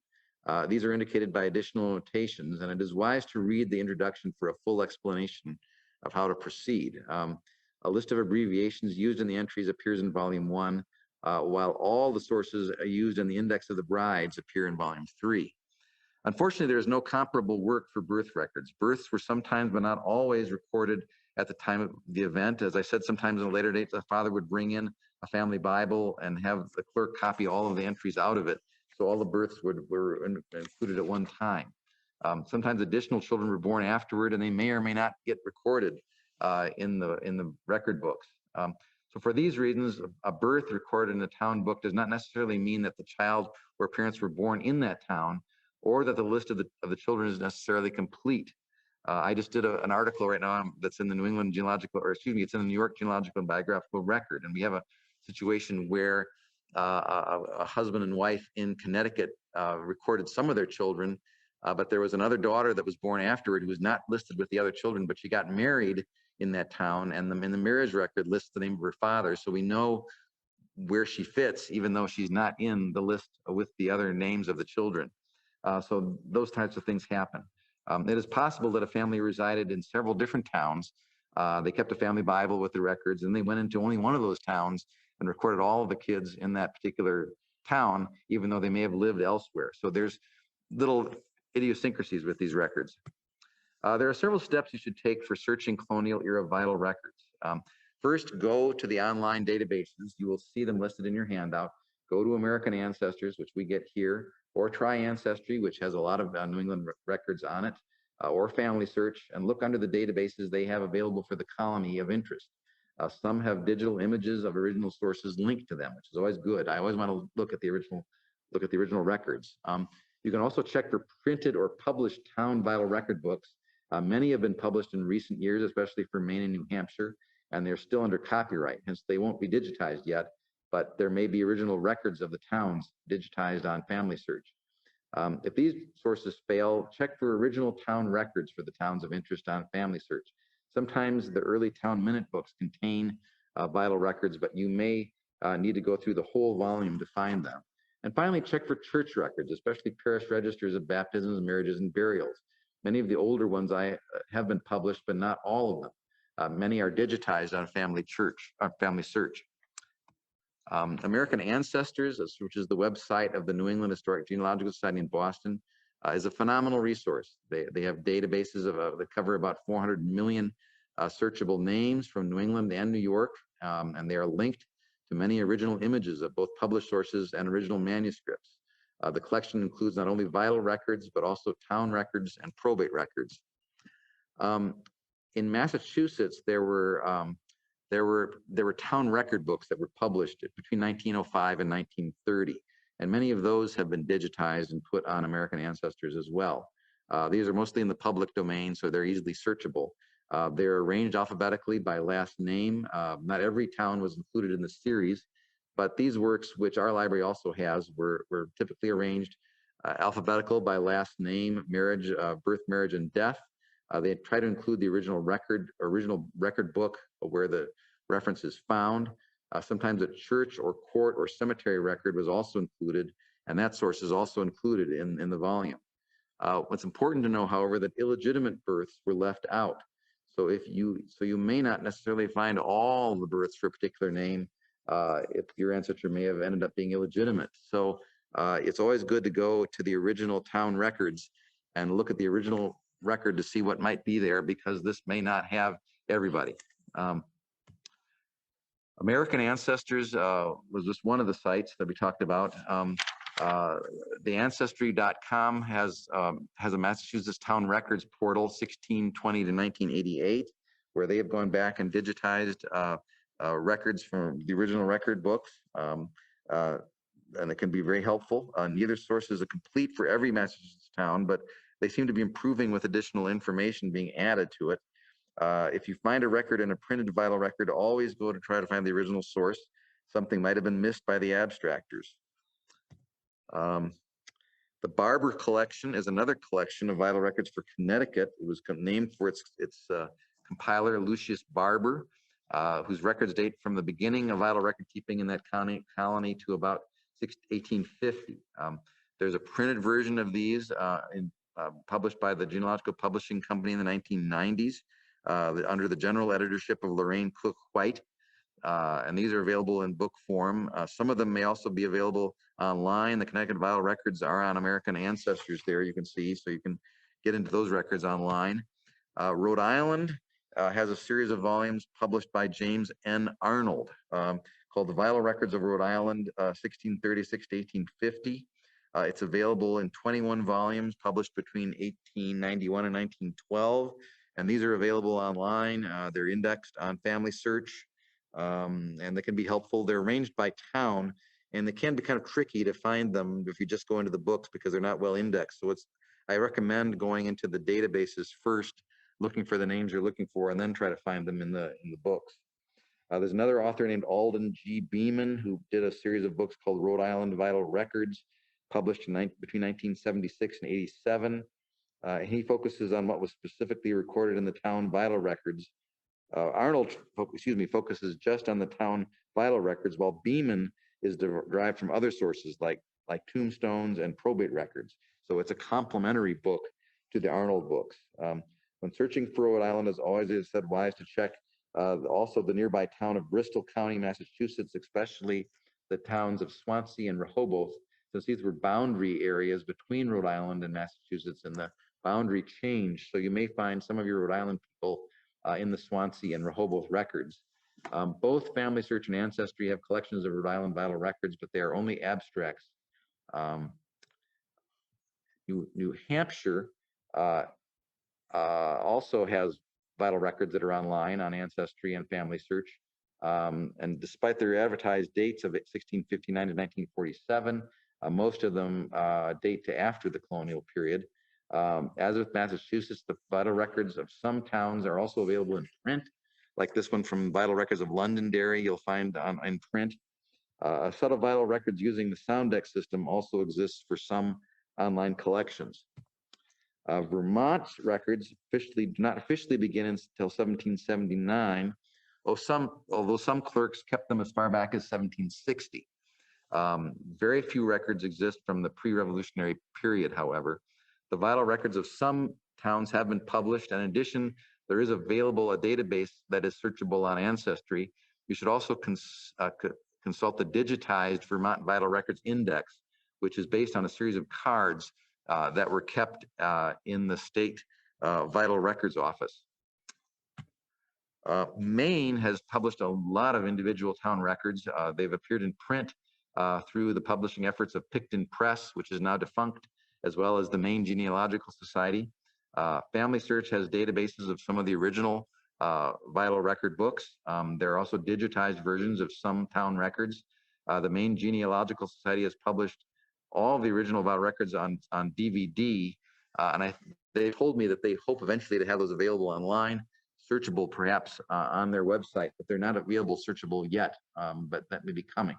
These are indicated by additional notations, and it is wise to read the introduction for a full explanation of how to proceed. A list of abbreviations used in the entries appears in Volume 1, while all the sources used in the Index of the Brides appear in Volume 3. Unfortunately, there is no comparable work for birth records. Births were sometimes, but not always, recorded at the time of the event. As I said, sometimes in a later date, the father would bring in a family Bible and have the clerk copy all of the entries out of it. So all the births were included at one time. Sometimes additional children were born afterward, and they may or may not get recorded in the record books. So for these reasons, a birth recorded in a town book does not necessarily mean that the child or parents were born in that town, or that the list of the children is necessarily complete. I just did an article right now that's in the New England Genealogical, or excuse me, it's in the New York Genealogical and Biographical Record, and we have a situation where a husband and wife in Connecticut recorded some of their children, but there was another daughter that was born afterward who was not listed with the other children, but she got married in that town, and in the marriage record lists the name of her father, so we know where she fits, even though she's not in the list with the other names of the children. So those types of things happen. It is possible that a family resided in several different towns. They kept a family Bible with the records, and they went into only one of those towns and recorded all of the kids in that particular town, even though they may have lived elsewhere. So there's little idiosyncrasies with these records. There are several steps you should take for searching colonial era vital records. First, go to the online databases. You will see them listed in your handout. Go to American Ancestors, which we get here, or try Ancestry, which has a lot of New England records on it, or Family Search, and look under the databases they have available for the colony of interest. Some have digital images of original sources linked to them, which is always good. I always want to look at the original records. You can also check for printed or published town vital record books. Many have been published in recent years, especially for Maine and New Hampshire, and they're still under copyright, hence they won't be digitized yet, but there may be original records of the towns digitized on Family Search. If these sources fail, check for original town records for the towns of interest on Family Search. Sometimes the early town minute books contain vital records, but you may need to go through the whole volume to find them. And finally, check for church records, especially parish registers of baptisms, marriages, and burials. Many of the older ones have been published, but not all of them. Many are digitized on Family Search. American Ancestors, which is the website of the New England Historic Genealogical Society in Boston, is a phenomenal resource. They have databases that cover about 400 million searchable names from New England and New York, and they are linked to many original images of both published sources and original manuscripts. The collection includes not only vital records, but also town records and probate records. In Massachusetts, there were town record books that were published between 1905 and 1930, and many of those have been digitized and put on American Ancestors as well. These are mostly in the public domain, so they're easily searchable. They're arranged alphabetically by last name. Not every town was included in the series, but these works, which our library also has, were typically arranged alphabetical by last name, marriage, birth, marriage, and death. They try to include the original record book where the reference is found. Sometimes a church or court or cemetery record was also included, and that source is also included in the volume. What's important to know, however, that illegitimate births were left out. So you may not necessarily find all the births for a particular name if your ancestor may have ended up being illegitimate. So it's always good to go to the original town records and look at the original record to see what might be there, because this may not have everybody. American Ancestors was just one of the sites that we talked about. The Ancestry.com has a Massachusetts Town Records portal, 1620 to 1988, where they have gone back and digitized records from the original record books, and it can be very helpful. Neither source is a complete for every Massachusetts town, but they seem to be improving with additional information being added to it. If you find a record in a printed vital record, always go to try to find the original source. Something might have been missed by the abstractors. The Barber Collection is another collection of vital records for Connecticut. It was named for its compiler, Lucius Barber, whose records date from the beginning of vital record keeping in that colony to about 1850. There's a printed version of these published by the Genealogical Publishing Company in the 1990s under the general editorship of Lorraine Cook White. And these are available in book form. Some of them may also be available online. The Connecticut Vital Records are on American Ancestors there, you can see, so you can get into those records online. Rhode Island has a series of volumes published by James N. Arnold called The Vital Records of Rhode Island, 1636 to 1850. It's available in 21 volumes published between 1891 and 1912. And these are available online. They're indexed on Family Search. And they can be helpful. They're arranged by town, and they can be kind of tricky to find them if you just go into the books because they're not well indexed. So I recommend going into the databases first, looking for the names you're looking for, and then try to find them in the books. There's another author named Alden G. Beeman who did a series of books called Rhode Island Vital Records, published between 1976 and 87. He focuses on what was specifically recorded in the town vital records. Arnold, focuses just on the town vital records, while Beeman is derived from other sources like tombstones and probate records. So it's a complementary book to the Arnold books. When searching for Rhode Island, as always, it is said wise to check also the nearby town of Bristol County, Massachusetts, especially the towns of Swansea and Rehoboth, since these were boundary areas between Rhode Island and Massachusetts, and the boundary changed. So you may find some of your Rhode Island people in the Swansea and Rehoboth records. Both Family Search and Ancestry have collections of Rhode Island vital records, but they are only abstracts. New Hampshire also has vital records that are online on Ancestry and Family Search. And despite their advertised dates of 1659 to 1947, most of them date to after the colonial period. As with Massachusetts, the vital records of some towns are also available in print, like this one from Vital Records of Londonderry, you'll find in print. A set of vital records using the Soundex system also exists for some online collections. Vermont's records do not officially begin until 1779, although some clerks kept them as far back as 1760. Very few records exist from the pre-revolutionary period, however. The vital records of some towns have been published, and in addition, there is available a database that is searchable on Ancestry. You should also consult the digitized Vermont Vital Records Index, which is based on a series of cards that were kept in the state Vital Records Office. Maine has published a lot of individual town records. They've appeared in print through the publishing efforts of Picton Press, which is now defunct, as well as the Maine Genealogical Society. Family Search has databases of some of the original vital record books. There are also digitized versions of some town records. The Maine Genealogical Society has published all the original vital records on DVD, and they told me that they hope eventually to have those available online, searchable perhaps on their website, but they're not available searchable yet, but that may be coming.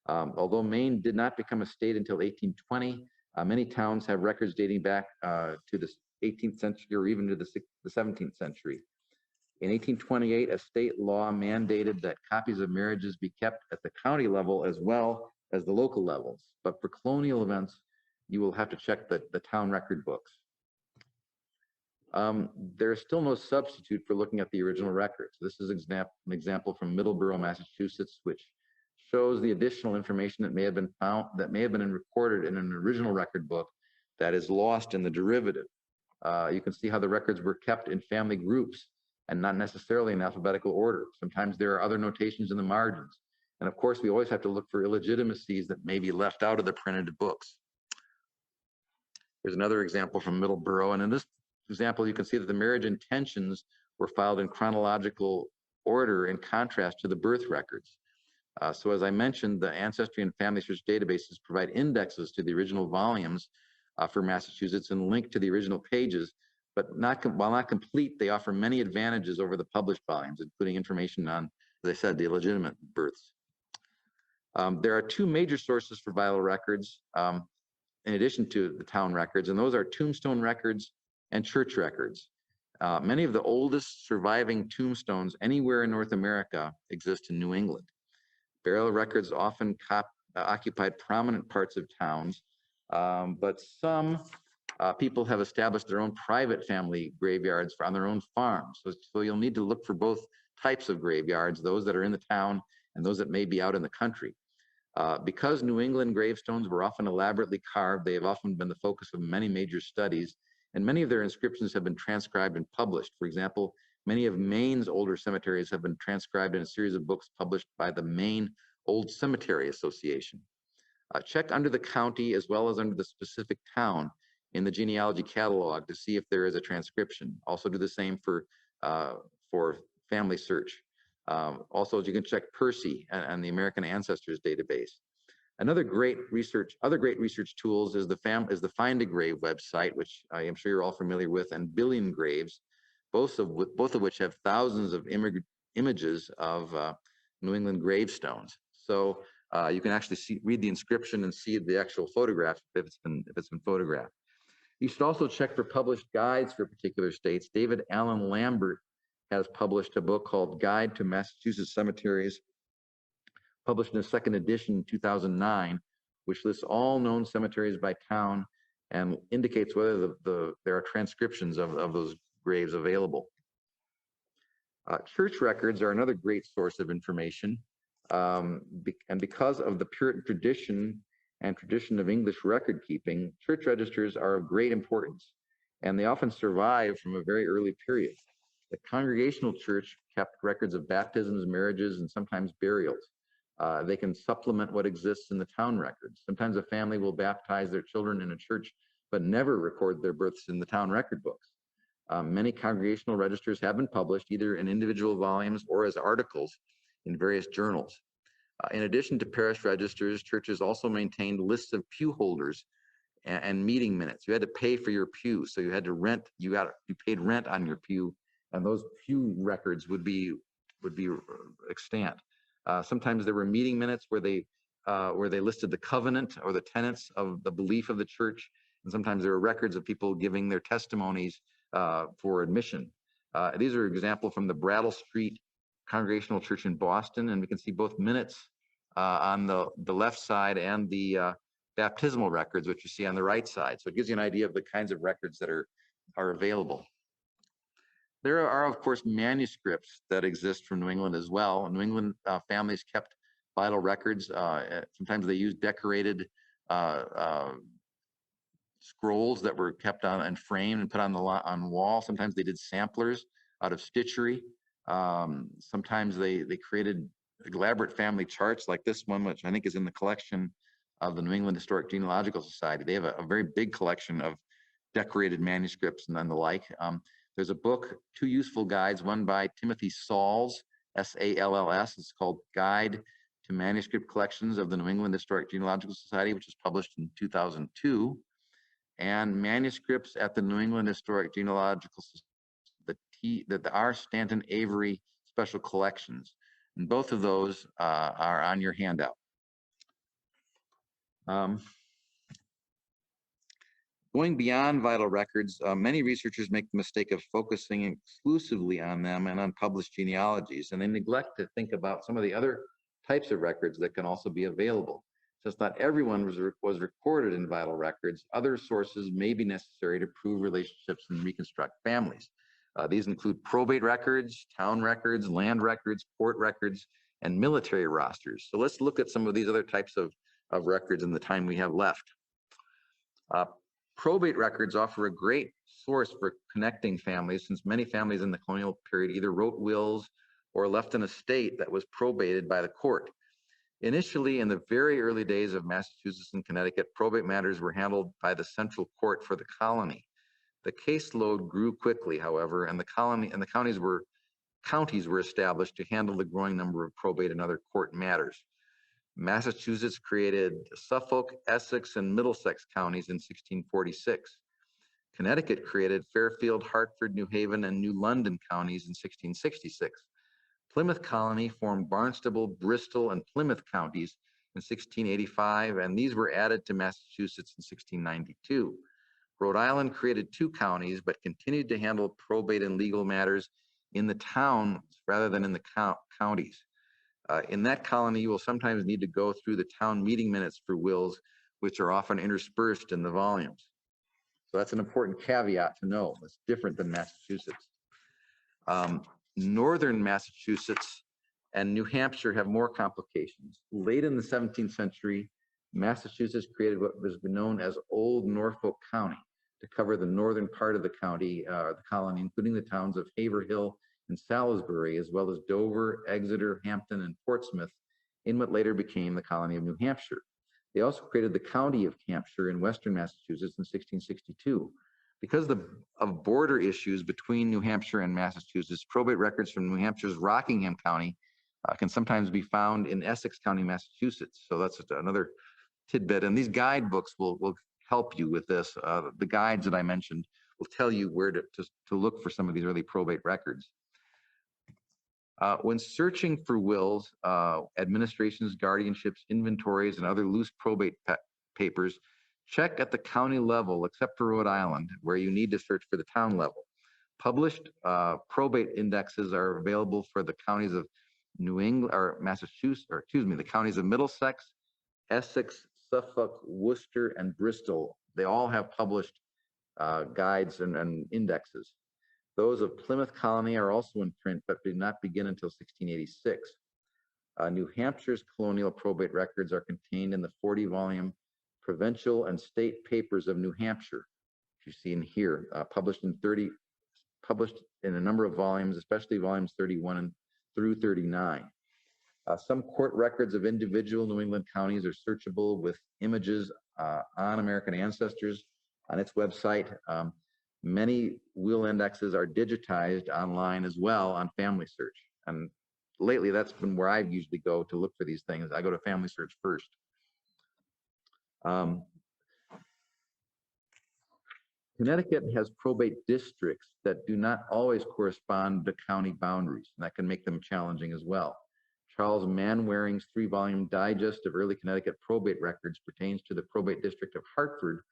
Although Maine did not become a state until 1820, many towns have records dating back to the 18th century or even to the 17th century. In 1828, a state law mandated that copies of marriages be kept at the county level as well as the local levels. But for colonial events, you will have to check the town record books. There is still no substitute for looking at the original records. This is an example from Middleborough, Massachusetts, which shows the additional information that may have been found, that may have been recorded in an original record book that is lost in the derivative. You can see how the records were kept in family groups and not necessarily in alphabetical order. Sometimes there are other notations in the margins. And of course, we always have to look for illegitimacies that may be left out of the printed books. Here's another example from Middleborough. And in this example, you can see that the marriage intentions were filed in chronological order in contrast to the birth records. So as I mentioned, the Ancestry and Family Search databases provide indexes to the original volumes for Massachusetts and link to the original pages, but while not complete, they offer many advantages over the published volumes, including information on, as I said, the illegitimate births. There are two major sources for vital records in addition to the town records, and those are tombstone records and church records. Many of the oldest surviving tombstones anywhere in North America exist in New England. Burial records often occupied prominent parts of towns, but some people have established their own private family graveyards on their own farms. So you'll need to look for both types of graveyards, those that are in the town and those that may be out in the country. Because New England gravestones were often elaborately carved, they have often been the focus of many major studies, and many of their inscriptions have been transcribed and published. For example, many of Maine's older cemeteries have been transcribed in a series of books published by the Maine Old Cemetery Association. Check under the county as well as under the specific town in the genealogy catalog to see if there is a transcription. Also do the same for Family Search. Also, you can check Percy and the American Ancestors database. Other great research tools is the Find a Grave website, which I am sure you're all familiar with, and Billion Graves, both of which have thousands of images of New England gravestones. So you can actually read the inscription and see the actual photograph if it's been photographed. You should also check for published guides for particular states. David Allen Lambert has published a book called Guide to Massachusetts Cemeteries, published in a second edition in 2009, which lists all known cemeteries by town and indicates whether there are transcriptions of those graves available. Church records are another great source of information, and because of the Puritan tradition and tradition of English record keeping, church registers are of great importance, and they often survive from a very early period. The Congregational Church kept records of baptisms, marriages, and sometimes burials. They can supplement what exists in the town records. Sometimes a family will baptize their children in a church, but never record their births in the town record books. Many congregational registers have been published either in individual volumes or as articles in various journals. In addition to parish registers, churches also maintained lists of pew holders and meeting minutes. You had to pay for your pew, so you had to rent. You paid rent on your pew, and those pew records would be extant. Sometimes there were meeting minutes where they listed the covenant or the tenets of the belief of the church, And sometimes there are records of people giving their testimonies for admission. These are examples from the Brattle Street Congregational Church in Boston, and we can see both minutes on the left side and the baptismal records, which you see on the right side. So it gives you an idea of the kinds of records that are available. There are, of course, manuscripts that exist from New England as well. New England families kept vital records. Sometimes they used decorated scrolls that were kept on and framed and put on the wall. Sometimes they did samplers out of stitchery. Sometimes they created elaborate family charts like this one, which I think is in the collection of the New England Historic Genealogical Society. They have a very big collection of decorated manuscripts and the like. There's a book, two useful guides, one by Timothy Salls, S-A-L-L-S. It's called Guide to Manuscript Collections of the New England Historic Genealogical Society, which was published in 2002. And Manuscripts at the New England Historic Genealogical Society, the R. Stanton Avery Special Collections. And both of those are on your handout. Going beyond vital records, many researchers make the mistake of focusing exclusively on them and unpublished genealogies, and they neglect to think about some of the other types of records that can also be available. Since not everyone was recorded in vital records, other sources may be necessary to prove relationships and reconstruct families. These include probate records, town records, land records, court records, and military rosters. So let's look at some of these other types of records in the time we have left. Probate records offer a great source for connecting families, since many families in the colonial period either wrote wills or left an estate that was probated by the court. Initially, in the very early days of Massachusetts and Connecticut, probate matters were handled by the central court for the colony. The caseload grew quickly, however, and the counties were established to handle the growing number of probate and other court matters. Massachusetts created Suffolk, Essex, and Middlesex counties in 1646. Connecticut created Fairfield, Hartford, New Haven, and New London counties in 1666. Plymouth Colony formed Barnstable, Bristol, and Plymouth counties in 1685, and these were added to Massachusetts in 1692. Rhode Island created two counties, but continued to handle probate and legal matters in the towns rather than in the counties. In that colony, you will sometimes need to go through the town meeting minutes for wills, which are often interspersed in the volumes. So that's an important caveat to know. It's different than Massachusetts. Northern Massachusetts and New Hampshire have more complications. Late in the 17th century, Massachusetts created what was known as Old Norfolk County to cover the northern part of the county, the colony, including the towns of Haverhill and Salisbury, as well as Dover, Exeter, Hampton, and Portsmouth, in what later became the colony of New Hampshire. They also created the county of Hampshire in western Massachusetts in 1662. Because of border issues between New Hampshire and Massachusetts, probate records from New Hampshire's Rockingham County can sometimes be found in Essex County, Massachusetts. So that's another tidbit. And these guidebooks will help you with this. The guides that I mentioned will tell you where to look for some of these early probate records. When searching for wills, administrations, guardianships, inventories, and other loose probate papers, check at the county level, except for Rhode Island, where you need to search for the town level. Published probate indexes are available for the counties of New England or Massachusetts, or excuse me, the counties of Middlesex, Essex, Suffolk, Worcester, and Bristol. They all have published guides and indexes. Those of Plymouth Colony are also in print, but did not begin until 1686. New Hampshire's colonial probate records are contained in the 40-volume Provincial and State Papers of New Hampshire, which you see in here, published in a number of volumes, especially volumes 31 through 39. Some court records of individual New England counties are searchable with images on American Ancestors on its website. Many will indexes are digitized online as well on Family Search. And lately, that's been where I usually go to look for these things. I go to Family Search first. Connecticut has probate districts that do not always correspond to county boundaries, and that can make them challenging as well. Charles Manwaring's 3-volume digest of early Connecticut probate records pertains to the probate district of Hartford,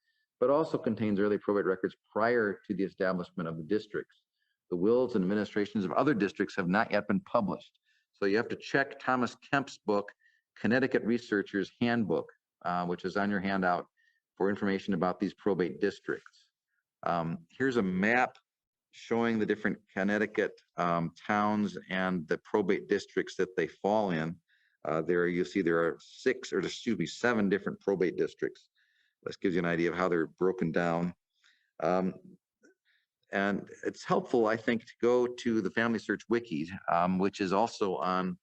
but also contains early probate records prior to the establishment of the districts. The wills and administrations of other districts have not yet been published. So you have to check Thomas Kemp's book, Connecticut Researcher's Handbook, which is on your handout, for information about these probate districts. Here's a map showing the different Connecticut towns and the probate districts that they fall in. There you see there are 7 different probate districts. This gives you an idea of how they're broken down. And it's helpful, I think, to go to the Family Search Wiki, which is also on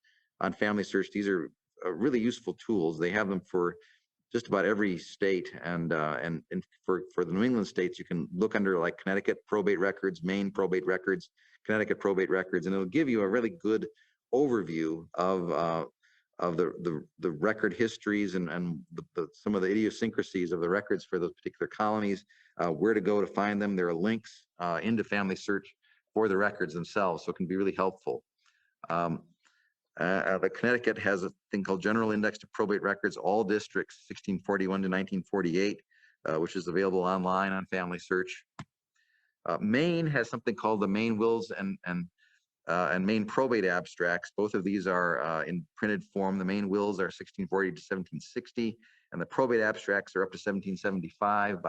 Family Search. These are really useful tools. They have them for just about every state, and for the New England states, you can look under like Connecticut probate records, Maine probate records, Connecticut probate records, and it'll give you a really good overview of the record histories and some of the idiosyncrasies of the records for those particular colonies, where to go to find them. There are links into Family Search for the records themselves, so it can be really helpful. The Connecticut has a thing called General Index to Probate Records, all districts, 1641 to 1948, which is available online on Family Search. Maine has something called the Maine Wills and Maine Probate Abstracts. Both of these are in printed form. The Maine Wills are 1640 to 1760, and the Probate Abstracts are up to 1775,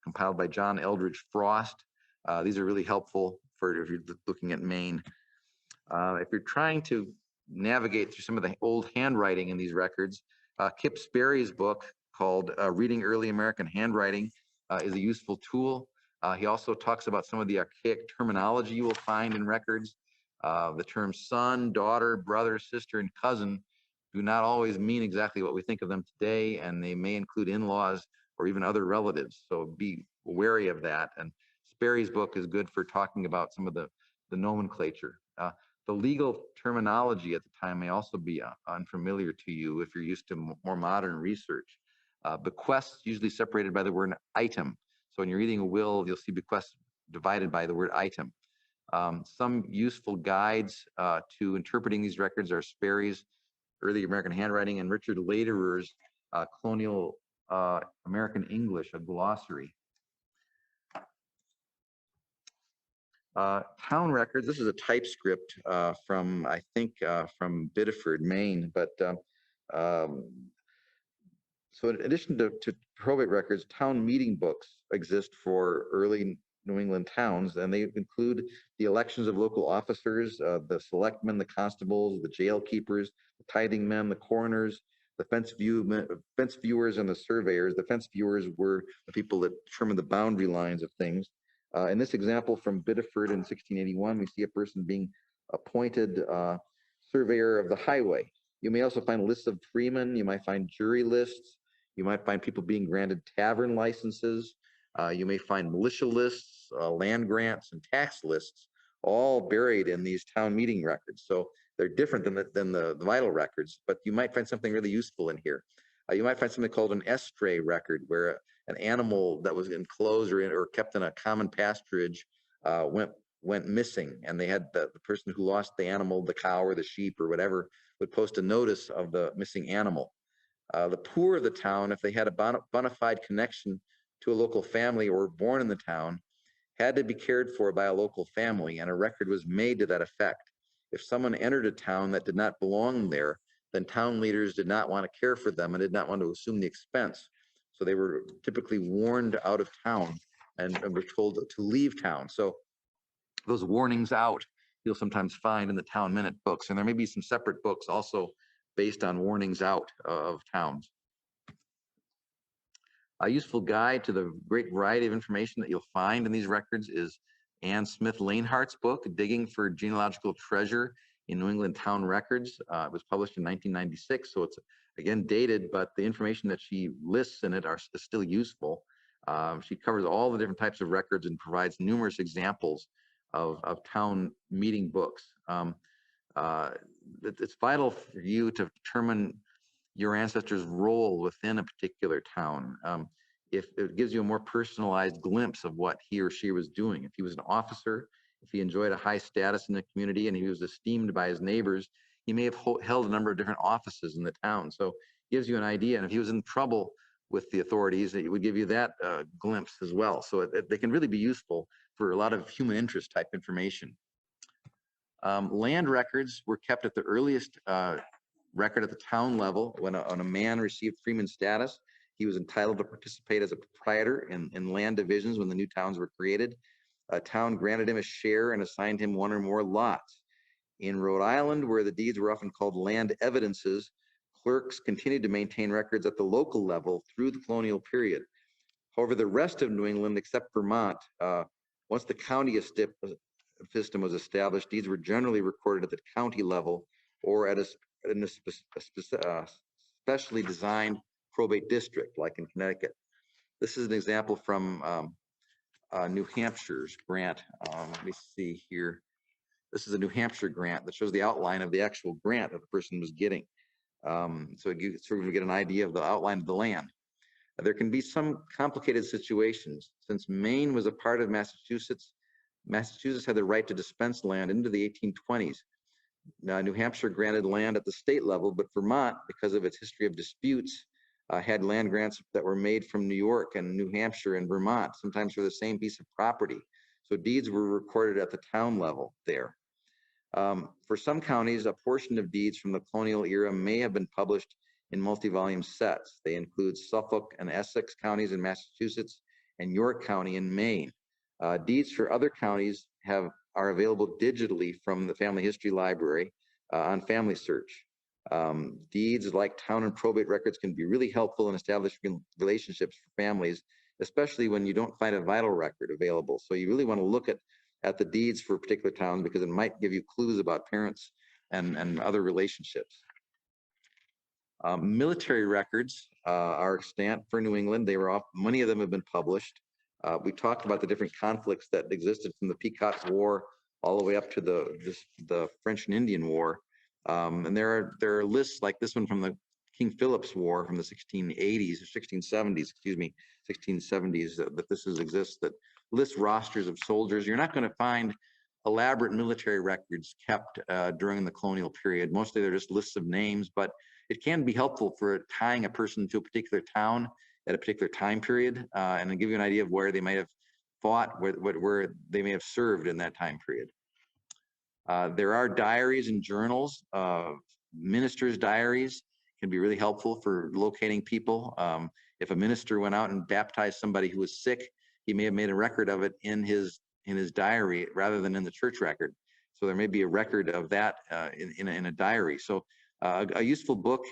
compiled by John Eldridge Frost. These are really helpful for if you're looking at Maine. If you're trying to navigate through some of the old handwriting in these records, Kip Sperry's book called Reading Early American Handwriting is a useful tool. He also talks about some of the archaic terminology you will find in records. The terms son, daughter, brother, sister, and cousin do not always mean exactly what we think of them today, and they may include in-laws or even other relatives. So be wary of that. And Sperry's book is good for talking about some of the nomenclature. The legal terminology at the time may also be unfamiliar to you if you're used to more modern research. Bequests usually separated by the word item. So when you're reading a will, you'll see bequests divided by the word item. Some useful guides to interpreting these records are Sperry's Early American Handwriting and Richard Lederer's Colonial American English, a glossary. Town records, this is a typescript from, I think, from Biddeford, Maine. But so in addition to probate records, town meeting books exist for early New England towns, and they include the elections of local officers, the selectmen, the constables, the jail keepers, the tithing men, the coroners, the fence viewers, and the surveyors. The fence viewers were the people that determined the boundary lines of things. In this example from Biddeford in 1681, we see a person being appointed surveyor of the highway. You may also find lists of freemen. You might find jury lists. You might find people being granted tavern licenses. You may find militia lists, land grants, and tax lists, all buried in these town meeting records. So they're different than the vital records, but you might find something really useful in here. You might find something called an estray record, where an animal that was enclosed or kept in a common pasturage went missing, and they had the person who lost the animal, the cow or the sheep or whatever, would post a notice of the missing animal. The poor of the town, if they had a bona fide connection to a local family or were born in the town, had to be cared for by a local family, and a record was made to that effect. If someone entered a town that did not belong there, then town leaders did not want to care for them and did not want to assume the expense. So they were typically warned out of town and were told to leave town. So those warnings out you'll sometimes find in the town minute books, and there may be some separate books also based on warnings out of towns. A useful guide to the great variety of information that you'll find in these records is Anne Smith Lanehart's book, Digging for Genealogical Treasure in New England Town Records. It was published in 1996, so it's again dated, but the information that she lists in it is still useful. She covers all the different types of records and provides numerous examples of town meeting books. It's vital for you to determine your ancestor's role within a particular town. If it gives you a more personalized glimpse of what he or she was doing. If he was an officer, if he enjoyed a high status in the community and he was esteemed by his neighbors, he may have held a number of different offices in the town. So it gives you an idea. And if he was in trouble with the authorities, it would give you that glimpse as well. So they can really be useful for a lot of human interest type information. Land records were kept at the earliest record at the town level. When a man received freeman status, he was entitled to participate as a proprietor in land divisions when the new towns were created. A town granted him a share and assigned him one or more lots. In Rhode Island, where the deeds were often called land evidences, clerks continued to maintain records at the local level through the colonial period. However, the rest of New England, except Vermont, once the county system was established, deeds were generally recorded at the county level or at a specially designed probate district, like in Connecticut. This is an example from New Hampshire's grant. Let me see here. This is a New Hampshire grant that shows the outline of the actual grant that the person was getting. So you sort of get an idea of the outline of the land. There can be some complicated situations. Since Maine was a part of Massachusetts, Massachusetts had the right to dispense land into the 1820s. New Hampshire granted land at the state level, but Vermont, because of its history of disputes, had land grants that were made from New York and New Hampshire and Vermont, sometimes for the same piece of property. So deeds were recorded at the town level there. For some counties, a portion of deeds from the colonial era may have been published in multi-volume sets. They include Suffolk and Essex counties in Massachusetts and York County in Maine. Deeds for other counties are available digitally from the Family History Library on Family Search. Deeds like town and probate records can be really helpful in establishing relationships for families, especially when you don't find a vital record available. So you really want to look at the deeds for particular towns because it might give you clues about parents and other relationships. Military records are extant for New England. Many of them have been published. We talked about the different conflicts that existed from the Pequot War all the way up to the French and Indian War. And there are lists like this one from the King Philip's War from the 1680s or 1670s, 1670s, that exists, that lists rosters of soldiers. You're not going to find elaborate military records kept during the colonial period. Mostly they're just lists of names, but it can be helpful for tying a person to a particular town at a particular time period, and give you an idea of where they might have fought, where they may have served in that time period. There are diaries and journals. Ministers' diaries can be really helpful for locating people. If a minister went out and baptized somebody who was sick, he may have made a record of it in his diary rather than in the church record. So there may be a record of that in a diary. So a useful book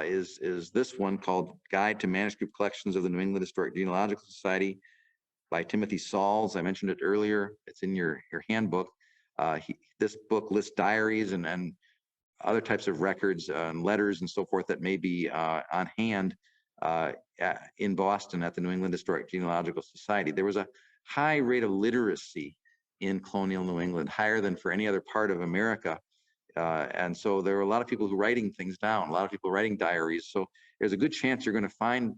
is this one called Guide to Manuscript Collections of the New England Historic Genealogical Society by Timothy Sauls. I mentioned it earlier. It's in your handbook. This book lists diaries and other types of records and letters and so forth that may be on hand in Boston at the New England Historic Genealogical Society. There was a high rate of literacy in colonial New England, higher than for any other part of America. And so there were a lot of people who were writing things down, a lot of people writing diaries. So there's a good chance you're going to find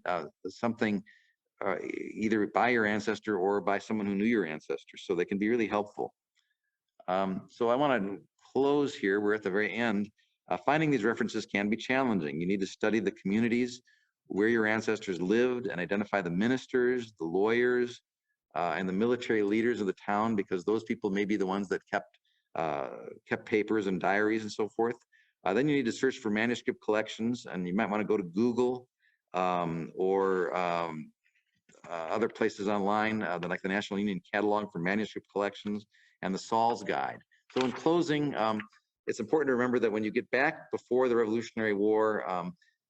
something either by your ancestor or by someone who knew your ancestor. So they can be really helpful. So I want to close here. We're at the very end. Finding these references can be challenging. You need to study the communities where your ancestors lived and identify the ministers, the lawyers, and the military leaders of the town, because those people may be the ones that kept papers and diaries and so forth. Then you need to search for manuscript collections, and you might want to go to Google or other places online, like the National Union Catalog for Manuscript Collections and the Sauls Guide. So in closing, it's important to remember that when you get back before the Revolutionary War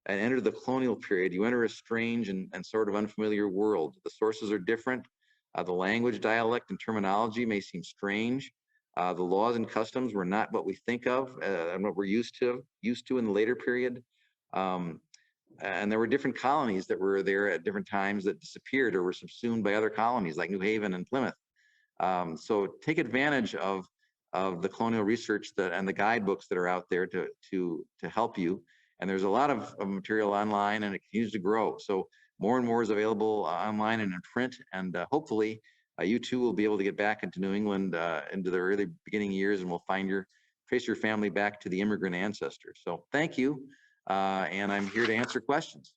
and enter the colonial period, you enter a strange and sort of unfamiliar world. The sources are different. The language, dialect, and terminology may seem strange. The laws and customs were not what we think of and what we're used to in the later period. And there were different colonies that were there at different times that disappeared or were subsumed by other colonies like New Haven and Plymouth. So take advantage of the colonial research and the guidebooks that are out there to help you. And there's a lot of material online, and it continues to grow. So more and more is available online and in print, and hopefully you too will be able to get back into New England into the early beginning years, and will trace your family back to the immigrant ancestors. So thank you, and I'm here to answer questions.